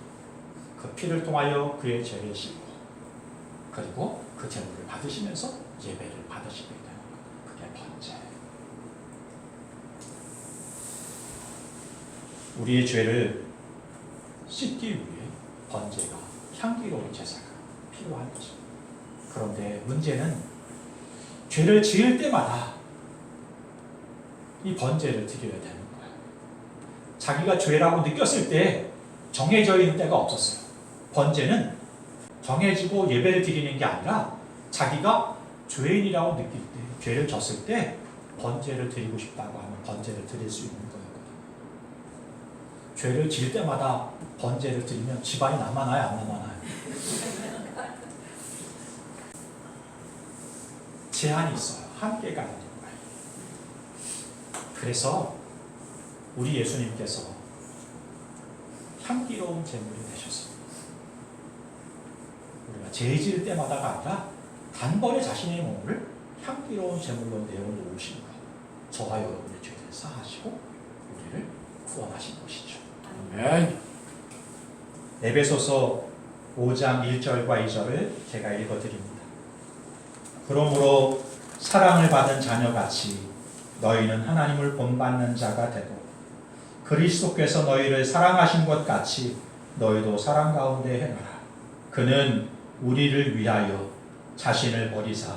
그 피를 통하여 그의 죄를 씻고 그리고 그 재물을 받으시면서 예배를 받으시게 되는 것. 그게 번제예요. 우리의 죄를 씻기 위해 번제가, 향기로운 제사가 필요한 거죠. 그런데 문제는 죄를 지을 때마다 이 번제를 드려야 되는 거예요. 자기가 죄라고 느꼈을 때 정해져 있는 때가 없었어요. 번제는 정해지고 예배를 드리는 게 아니라 자기가 죄인이라고 느낄 때, 죄를 졌을 때 번제를 드리고 싶다고 하면 번제를 드릴 수 있는 거예요. 죄를 지을 때마다 번제를 드리면 집안이 남아나요, 안 남아나요? 제한이 있어요. 한계가 있는 거예요. 그래서 우리 예수님께서 향기로운 제물이 되셨습니다. 우리가 죄 지을 때마다가 아니라 단번에 자신의 몸을 향기로운 제물로 내어놓으신 것, 저와 여러분의 죄를 사하시고 우리를 구원하신 것이죠. 아멘. 에베소서 5장 1절과 2절을 제가 읽어드립니다. 그러므로 사랑을 받은 자녀같이 너희는 하나님을 본받는 자가 되고 그리스도께서 너희를 사랑하신 것 같이 너희도 사랑 가운데 행하라. 그는 우리를 위하여 자신을 버리사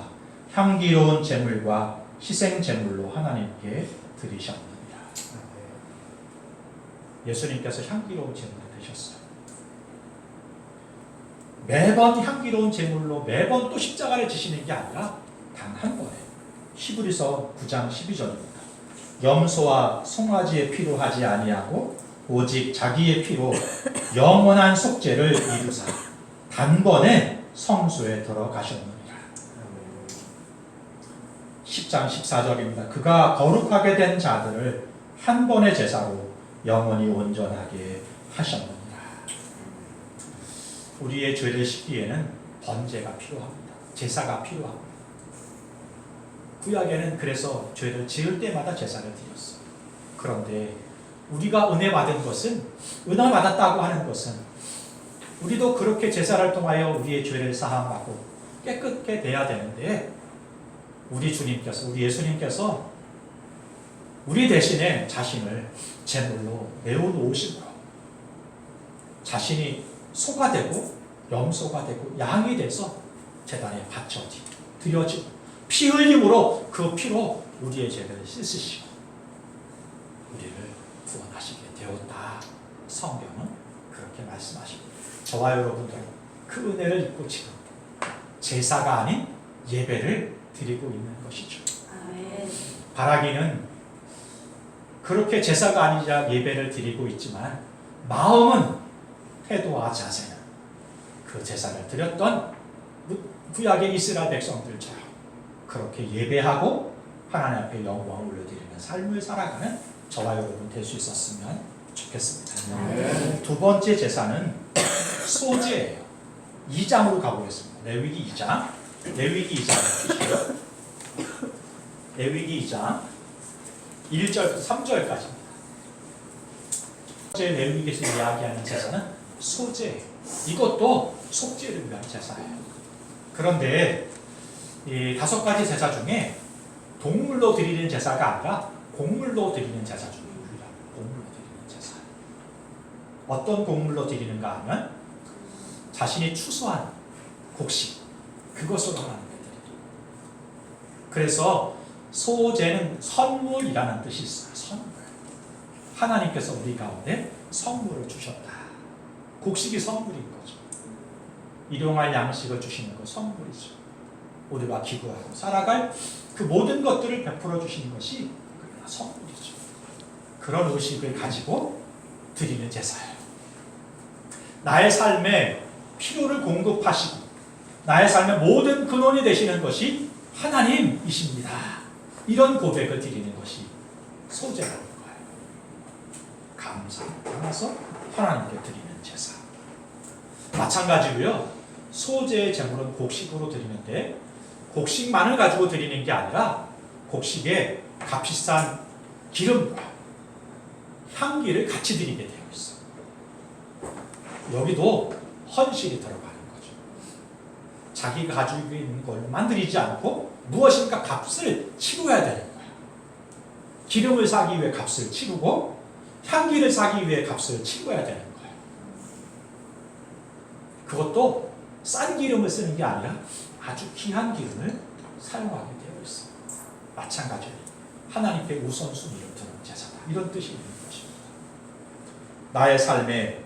향기로운 제물과 희생 제물로 하나님께 드리셨느니라. 예수님께서 향기로운 제물이 되셨어요. 매번 향기로운 제물로 매번 또 십자가를 지시는 게 아니라 단 한 번에 히브리서 9장 12절입니다. 염소와 송아지의 피로 하지 아니하고 오직 자기의 피로 영원한 속죄를 이루사 단번에 성소에 들어가셨느니라. 10장 14절입니다. 그가 거룩하게 된 자들을 한 번의 제사로 영원히 온전하게 하셨느니라. 우리의 죄를 씻기에는 번제가 필요합니다. 제사가 필요합니다. 구약에는 그래서 죄를 지을 때마다 제사를 드렸어요. 그런데 우리가 은혜 받은 것은, 은혜 받았다고 하는 것은 우리도 그렇게 제사를 통하여 우리의 죄를 사함하고 깨끗게 돼야 되는데 우리 주님께서, 우리 예수님께서 우리 대신에 자신을 제물로 내어놓으심으로 자신이 소가 되고 염소가 되고 양이 돼서 제단에 드려지고 피 흘림으로 그 피로 우리의 죄를 씻으시고 우리를 구원하시게 되었다. 성경은 그렇게 말씀하십니다. 저와 여러분들 그 은혜를 입고 지금 제사가 아닌 예배를 드리고 있는 것이죠. 바라기는 그렇게 제사가 아니자 예배를 드리고 있지만 마음은, 태도와 자세는 그 제사를 드렸던 구약의 이스라엘 백성들처럼 그렇게 예배하고 하나님 앞에 영광을 올려드리는 삶을 살아가는 저와 여러분 될 수 있었으면 좋겠습니다. 두 번째 제사는 소제예요. 2장으로 가보겠습니다. 레위기 2장. 레위기 2장. 레위기 2장 1절부터 3절까지입니다. 제 레위기에서 이야기하는 제사는 소제예요. 이것도 속죄를 위한 제사예요. 그런데 이 5가지 제사 중에 동물로 드리는 제사가 아니라 곡물로 드리는 제사 중에 유일한 곡물로 드리는 제사. 어떤 곡물로 드리는가 하면 자신이 추수한 곡식, 그것으로 하나님께 드립니다. 그래서 소제는 선물이라는 뜻이 있어요. 선물. 하나님께서 우리 가운데 선물을 주셨다. 곡식이 선물인 거죠. 일용할 양식을 주시는 것 선물이죠. 우리가 기부하고 살아갈 그 모든 것들을 베풀어 주시는 것이 선물이죠. 그런 의식을 가지고 드리는 제사예요. 나의 삶에 필요를 공급하시고 나의 삶의 모든 근원이 되시는 것이 하나님이십니다. 이런 고백을 드리는 것이 소제라는 거예요. 감사를 담아서 하나님께 드리는 제사. 마찬가지로요. 소제의 제물은 곡식으로 드리는데 곡식만을 가지고 드리는 게 아니라 곡식에 값비싼 기름과 향기를 같이 드리게 되어 있어요. 여기도 헌신이 들어가는 거죠. 자기가 가지고 있는 걸로만 드리지 않고 무엇인가 값을 치러야 되는 거예요. 기름을 사기 위해 값을 치르고 향기를 사기 위해 값을 치러야 되는 거예요. 그것도 싼 기름을 쓰는 게 아니라 아주 귀한 기름을 사용하게 되어 있어요. 마찬가지로 하나님께 우선순위를 두는 제사다. 이런 뜻이 있는 것입니다. 나의 삶에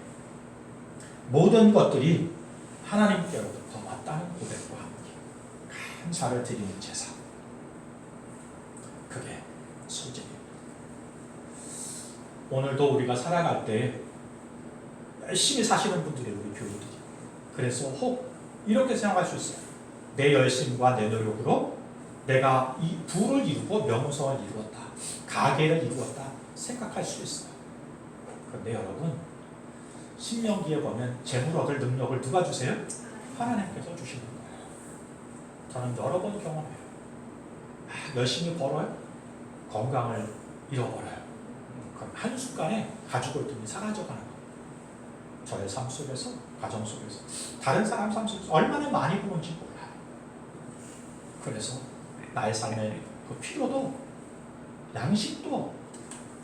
모든 것들이 하나님께로부터 왔다는 고백과 함께 감사를 드리는 제사. 그게 소제입니다. 오늘도 우리가 살아갈 때 열심히 사시는 분들이 우리 교우들이. 그래서 혹 이렇게 생각할 수 있어요. 내 열심과 내 노력으로 내가 이 부를 이루고 명성을 이루었다. 가계를 이루었다. 생각할 수 있어요. 그런데 여러분, 신명기에 보면 재물 얻을 능력을 누가 주세요? 하나님께서 주시는 거예요. 저는 여러 번 경험해요. 열심히 벌어요. 건강을 잃어버려요. 그럼 한순간에 가지고 있던 게 사라져가는 거예요. 저의 삶 속에서, 가정 속에서, 다른 사람 삶 속에서 얼마나 많이 부는지 몰라요. 그래서 나의 삶의 그 필요도, 양식도,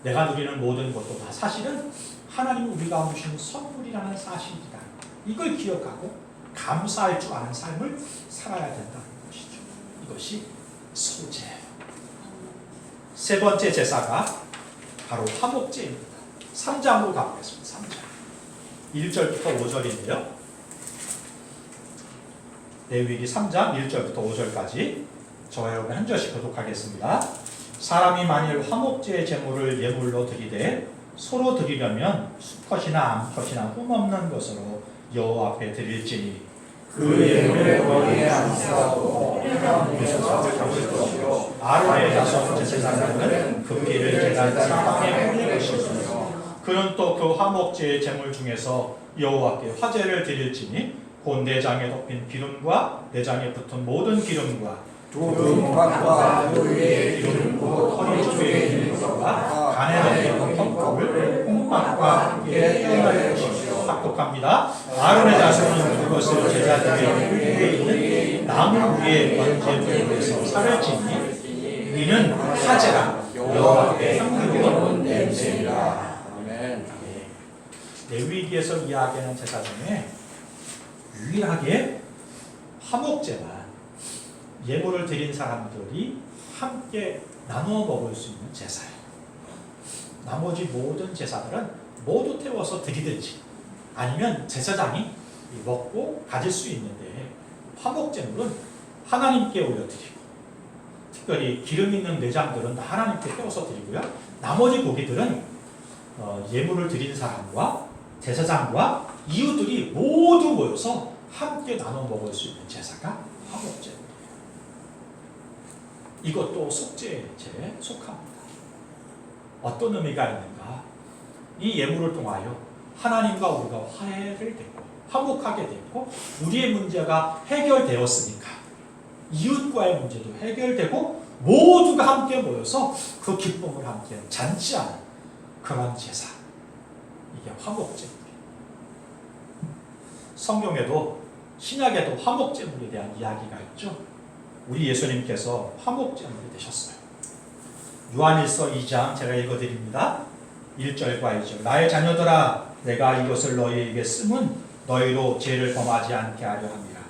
내가 누리는 모든 것도 다 사실은 하나님이 우리가 주신 선물이라는 사실이다. 이걸 기억하고 감사할 줄 아는 삶을 살아야 된다는 것이죠. 이것이 소제예요. 세 번째 제사가 바로 화목제입니다. 3장으로 가보겠습니다. 3장. 1절부터 5절인데요. 레위기 3장 1절부터 5절까지 저와 여러분 한 절씩 교독하겠습니다. 사람이 만일 화목제의 제물을 예물로 드리되 서로 드리려면 수컷이나 암컷이나 흠없는 것으로 여호와 앞에 드릴지니 그 예물의 머리에 안수하고 뼈에서 잡을 것이요 아론의 자손 제사장은 그 피를 제단 상방에 뿌릴 것이며 그는 또 그 화목제의 제물 중에서 여호와께 화제를 드릴지니 곧 내장에 덮인 기름과 내장에 붙은 모든 기름과 두 등판과 그 위에 기름 곧 허리 쪽에 기름과 간에 덮인 턱국을 홍밥과 함께 떼어낼 것이요 합독합니다. 아론의 자손은 그것을 제사장의 위에 있는 나무 위에 번제물에서 살을 지니 이는 화제라 여호와께 향기로운 냄새니라. 아멘. 레위기에서 이야기하는 제사 중에 유일하게 화목제만 예물을 드린 사람들이 함께 나누어 먹을 수 있는 제사예요. 나머지 모든 제사들은 모두 태워서 드리든지 아니면 제사장이 먹고 가질 수 있는데, 화목제물은 하나님께 올려드리고, 특별히 기름 있는 내장들은 다 하나님께 태워서 드리고요. 나머지 고기들은 예물을 드린 사람과 제사장과 이웃들이 모두 모여서 함께 나눠 먹을 수 있는 제사가 화목제물이에요. 이것도 속죄제에 속합니다. 어떤 의미가 있는가? 이 예물을 통하여 하나님과 우리가 화해를 됐고 화목하게 됐고, 우리의 문제가 해결되었으니까 이웃과의 문제도 해결되고 모두가 함께 모여서 그 기쁨을 함께 잔치하는 그런 제사, 이게 화목제물이에요. 성경에도 신약에도 화목제물에 대한 이야기가 있죠. 우리 예수님께서 화목제물이 되셨어요. 요한일서 2장 제가 읽어드립니다. 1절과 2절. 나의 자녀들아, 내가 이것을 너희에게 쓰면 너희로 죄를 범하지 않게 하려 함이라.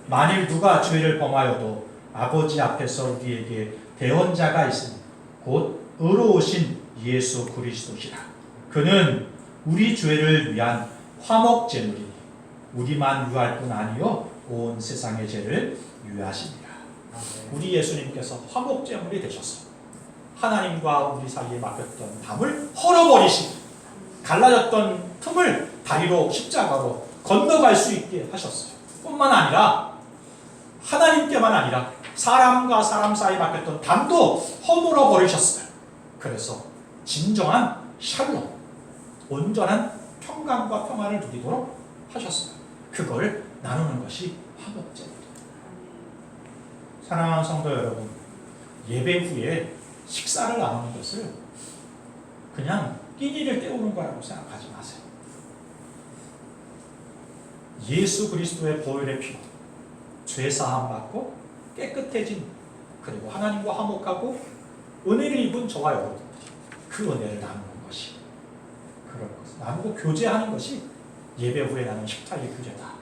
만일 누가 죄를 범하여도 아버지 앞에서 우리에게 대언자가 있으니 곧 의로우신 예수 그리스도시라. 그는 우리 죄를 위한 화목제물이니 우리만 유할 뿐 아니요 온 세상의 죄를 유하십니다. 우리 예수님께서 화목제물이 되셔서 하나님과 우리 사이에 막혔던 담을 헐어버리시고 갈라졌던 틈을 다리로 십자가로 건너갈 수 있게 하셨어요. 뿐만 아니라 하나님께만 아니라 사람과 사람 사이에 막혔던 담도 허물어 버리셨어요. 그래서 진정한 샬롬, 온전한 평강과 평안을 누리도록 하셨어요. 그걸 나누는 것이 화목제물이에요. 사랑하는 성도 여러분, 예배 후에 식사를 나누는 것을 그냥 끼니를 때우는 거라고 생각하지 마세요. 예수 그리스도의 보혈의 피로 죄사함 받고 깨끗해진, 그리고 하나님과 화목하고 은혜를 입은 저와 여러분들이 그 은혜를 나누는 것이, 그런 것 나누고 교제하는 것이 예배 후에 나는 식탁의 교제다,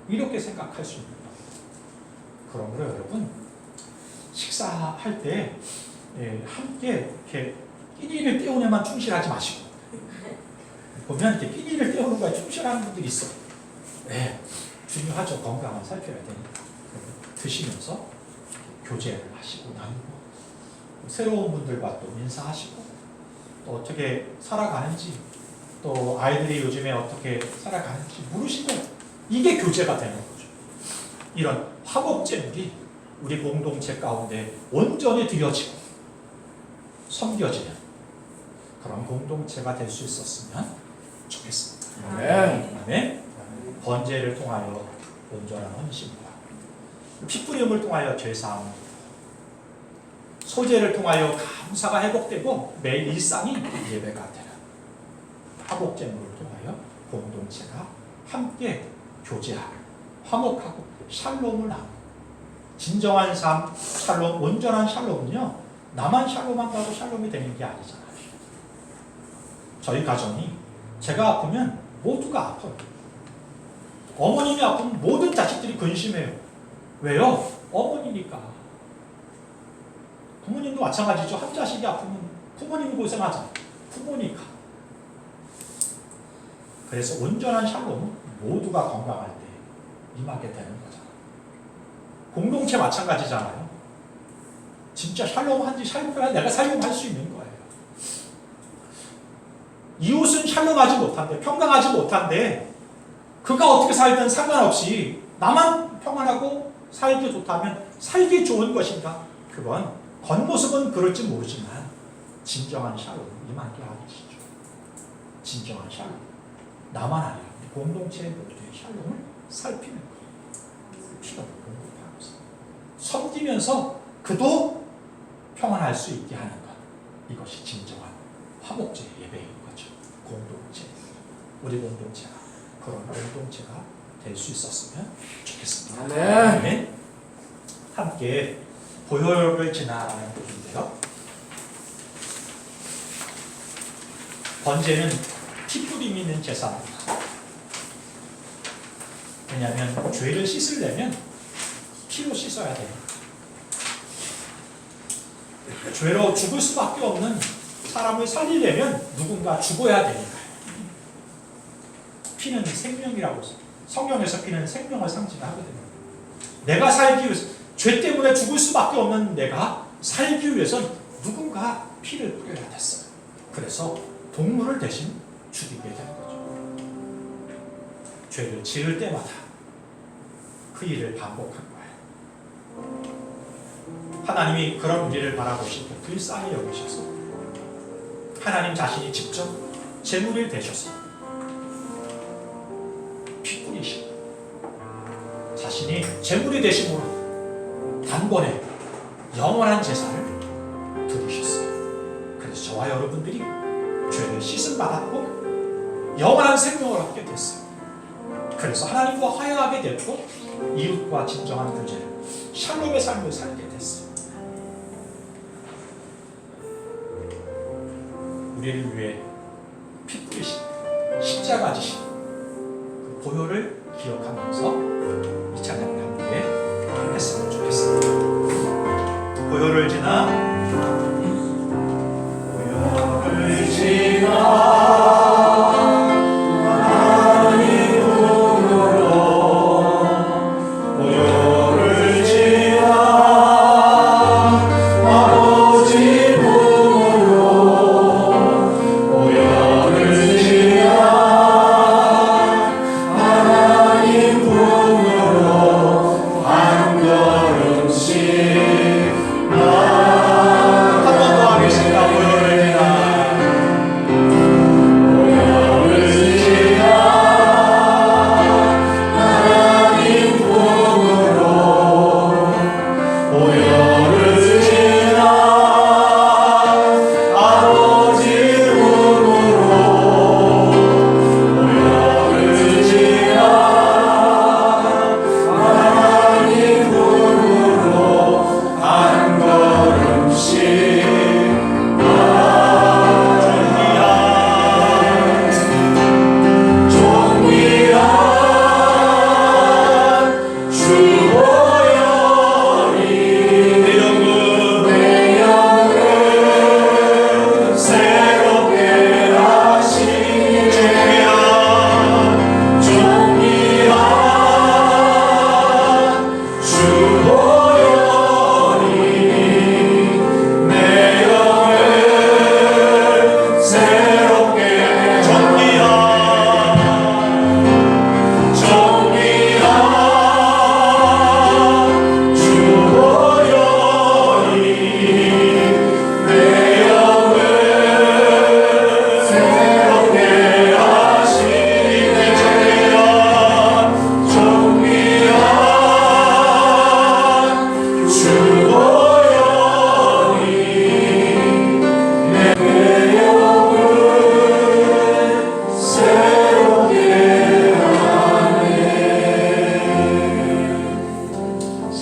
이렇게 생각할 수 있는 겁니다. 그러므로 여러분, 식사할 때 함께 이렇게 끼니를 때우려만 충실하지 마시고, 보면 이렇게 끼니를 때우는 거에 충실하는 분들이 있어요. 네, 중요하죠. 건강을 살펴야 되니까. 드시면서 교제를 하시고 나누고, 새로운 분들과 또 인사하시고, 또 어떻게 살아가는지, 또 아이들이 요즘에 어떻게 살아가는지 물으시고, 이게 교제가 되는 거죠. 이런 화목제물이 우리 공동체 가운데 온전히 드려지고 섬겨지는 그런 공동체가 될 수 있었으면 좋겠습니다. 아멘. 아멘. 번제를 통하여 온전한 헌신과, 핏부림을 통하여 죄사함, 소제를 통하여 감사가 회복되고 매일 일상이 예배가 되는 화목제물을 통하여 공동체가 함께 교제하고 화목하고 샬롬을 나누고, 진정한 삶, 샬롬, 온전한 샬롬은요, 나만 샬롬한다고 샬롬이 되는 게 아니잖아요. 저희 가정이 제가 아프면 모두가 아파요. 어머님이 아프면 모든 자식들이 근심해요. 왜요? 어머니니까. 부모님도 마찬가지죠. 한 자식이 아프면 부모님이 고생하잖아요. 부모니까. 그래서 온전한 샬롬은 모두가 건강할 때 임하게 되는 거잖아요. 공동체 마찬가지잖아요. 진짜 샬롬한지 살펴야 내가 샬롬할 수 있는 거예요. 이웃은 샬롬하지 못한데, 평강하지 못한데, 그가 어떻게 살든 상관없이 나만 평안하고 살기 좋다면 살기 좋은 것인가? 그건 겉모습은 그럴지 모르지만 진정한 샬롬, 임한 게 아니시죠. 진정한 샬롬, 나만 아니라 공동체 모두의 샬롬을 살피는 거예요. 필요를 공급하면서 섬기면서 그도 평안할 수 있게 하는 것, 이것이 진정한 화목제 예배인 거죠. 공동체, 우리 공동체가 그런 공동체가 될 수 있었으면 좋겠습니다. 아멘. 함께 보혈을 지나는 곡인데요. 번제는 피뿌림 있는 제사입니다. 왜냐하면 죄를 씻으려면 피로 씻어야 돼요. 죄로 죽을 수밖에 없는 사람을 살리려면 누군가 죽어야 되니까요. 피는 생명이라고 성경에서 피는 생명을 상징하거든요. 내가 살기 위해서, 죄 때문에 죽을 수밖에 없는 내가 살기 위해선 누군가 피를 뿌려야 됐어요. 그래서 동물을 대신 죽이게 된 거죠. 죄를 지을 때마다 그 일을 반복한 거예요. 하나님이 그런 우리를 바라보시고 불쌍히 여기셔서 하나님 자신이 직접 제물이 되셔서 피 뿌리시고 자신이 제물이 되심으로 단번에 영원한 제사를 드리셨어요. 그래서 저와 여러분들이 죄를 씻음 받았고 영원한 생명을 얻게 됐어요. 그래서 하나님과 화해하게 됐고 이웃과 진정한 교제를 샬롬의 삶을 살게 됐어요. 우리를 위해 피 뿌리신 십자가 지신 그 보혈을 기억하면서 이 찬양을 함께 했으면 좋겠습니다. 보혈을 지나 보혈을 지나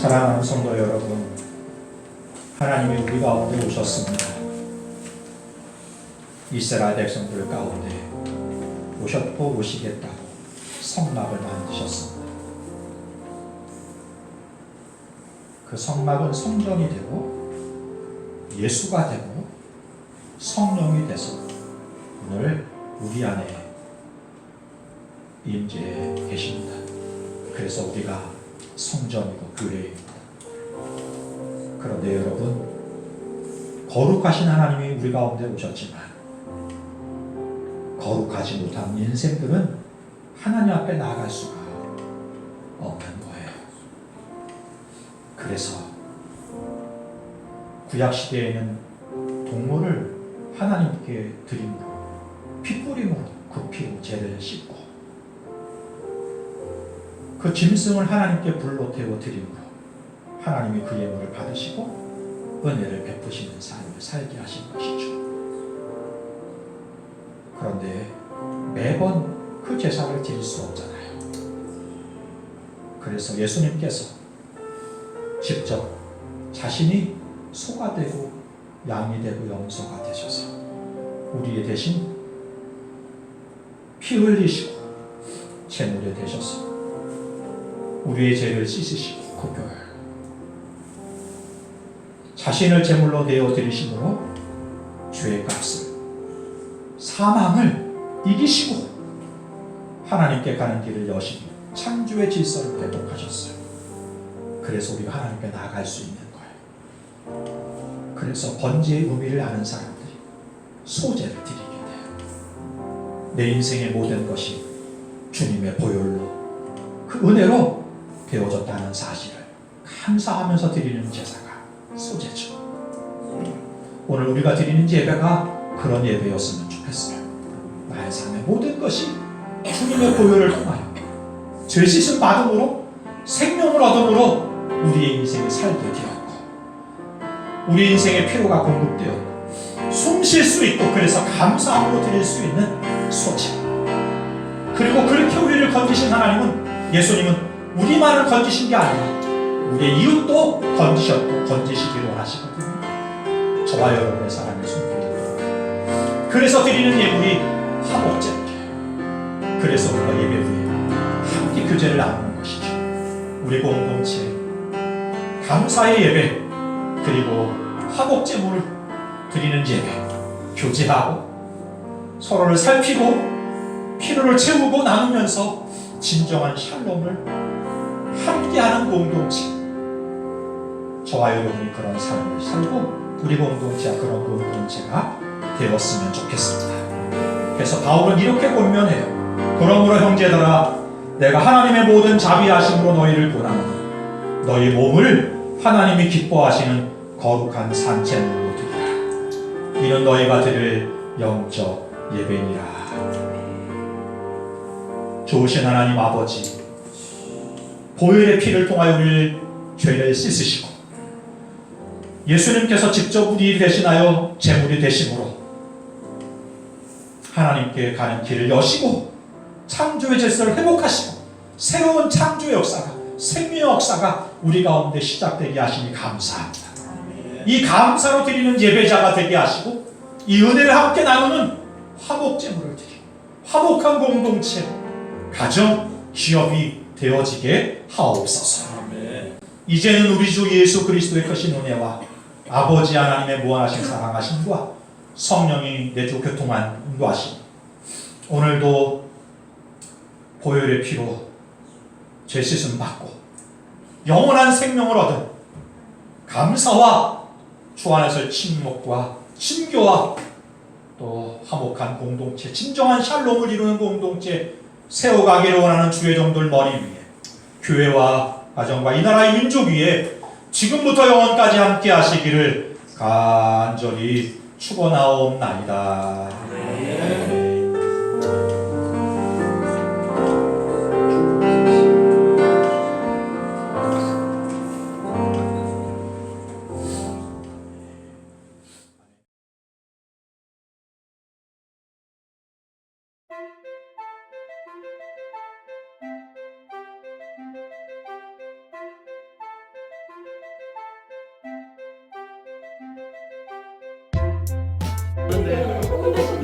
사랑하는 성도 여러분, 하나님이 우리 가운데 오셨습니다. 이스라엘 백성들 가운데 오셨고 오시겠다고 성막을 만드셨습니다. 그 성막은 성전이 되고 예수가 되고 성령이 돼서 오늘 우리 안에 임재해 계십니다. 그래서 우리가 성전이고 교회입니다. 그런데 여러분, 거룩하신 하나님이 우리 가운데 오셨지만 거룩하지 못한 인생들은 하나님 앞에 나아갈 수가 없는 거예요. 그래서 구약시대에는 동물을 하나님께 드림으로 피뿌림으로 그 피로 죄를 씻고 그 짐승을 하나님께 불로 태워 드림으로 하나님이 그 예물을 받으시고 은혜를 베푸시는 삶을 살게 하신 것이죠. 그런데 매번 그 제사를 드릴 수 없잖아요. 그래서 예수님께서 직접 자신이 소가 되고 양이 되고 염소가 되셔서 우리의 대신 피 흘리시고 제물이 되셨습니다. 우리의 죄를 씻으시고 그 교회 자신을 제물로 내어 드리심으로 죄의 값을 사망을 이기시고 하나님께 가는 길을 여시고 창조의 질서를 회복하셨어요. 그래서 우리가 하나님께 나아갈 수 있는 거예요. 그래서 번제의 의미를 아는 사람들이 소제를 드리게 돼요. 내 인생의 모든 것이 주님의 보혈로 그 은혜로 되어졌다는 사실을 감사하면서 드리는 제사가 소제죠. 오늘 우리가 드리는 예배가 그런 예배였으면 좋겠어요. 나의 삶의 모든 것이 주님의 보혈을 통하여 죄 씻음 받음으로 생명을 얻음으로 우리의 인생이 살게 되었고 우리 인생의 필요가 공급되었고 숨 쉴 수 있고 그래서 감사함으로 드릴 수 있는 소제. 그리고 그렇게 우리를 건지신 하나님은 예수님은 우리만을 건지신 게 아니라 우리의 이웃도 건지시기를 원하시거든요. 저와 여러분의 사랑의 손길입니다. 그래서 드리는 예물이 화목제물이에요. 그래서 우리가 예배 후에 함께 교제를 나누는 것이죠. 우리 공동체 감사의 예배 그리고 화목제물을 드리는 예배 교제하고 서로를 살피고 필요를 채우고 나누면서 진정한 샬롬을 함께하는 공동체. 저와 여러분이 그런 삶을 살고 우리 공동체가 그런 공동체가 되었으면 좋겠습니다. 그래서 바울은 이렇게 권면해요. 그러므로 형제들아 내가 하나님의 모든 자비하심으로 너희를 권하노니 너희 몸을 하나님이 기뻐하시는 거룩한 산제물로 드리라. 이는 너희가 드릴 영적 예배니라. 좋으신 하나님 아버지, 보혈의 피를 통하여 우리를 죄를 씻으시고 예수님께서 직접 우리 대신하여 제물이 되심으로 하나님께 가는 길을 여시고 창조의 질서를 회복하시고 새로운 창조의 역사가 생명의 역사가 우리 가운데 시작되게 하시니 감사합니다. 이 감사로 드리는 예배자가 되게 하시고 이 은혜를 함께 나누는 화목제물을 드리고 화목한 공동체 가정, 기업이 되어지게 하옵소서. 이제는 우리 주 예수 그리스도의 크신 은혜와 아버지 하나님의 무한하신 사랑하심과 성령이 내주 교통한 인도하심 오늘도 보혈의 피로 죄 씻음 받고 영원한 생명을 얻은 감사와 주 안에서의 침묵과 친교와 또 화목한 공동체 진정한 샬롬을 이루는 공동체 세워가기를 원하는 주의 종들 머리 위에 교회와 가정과 이 나라의 민족 위에 지금부터 영원까지 함께 하시기를 간절히 축원하옵나이다. 근데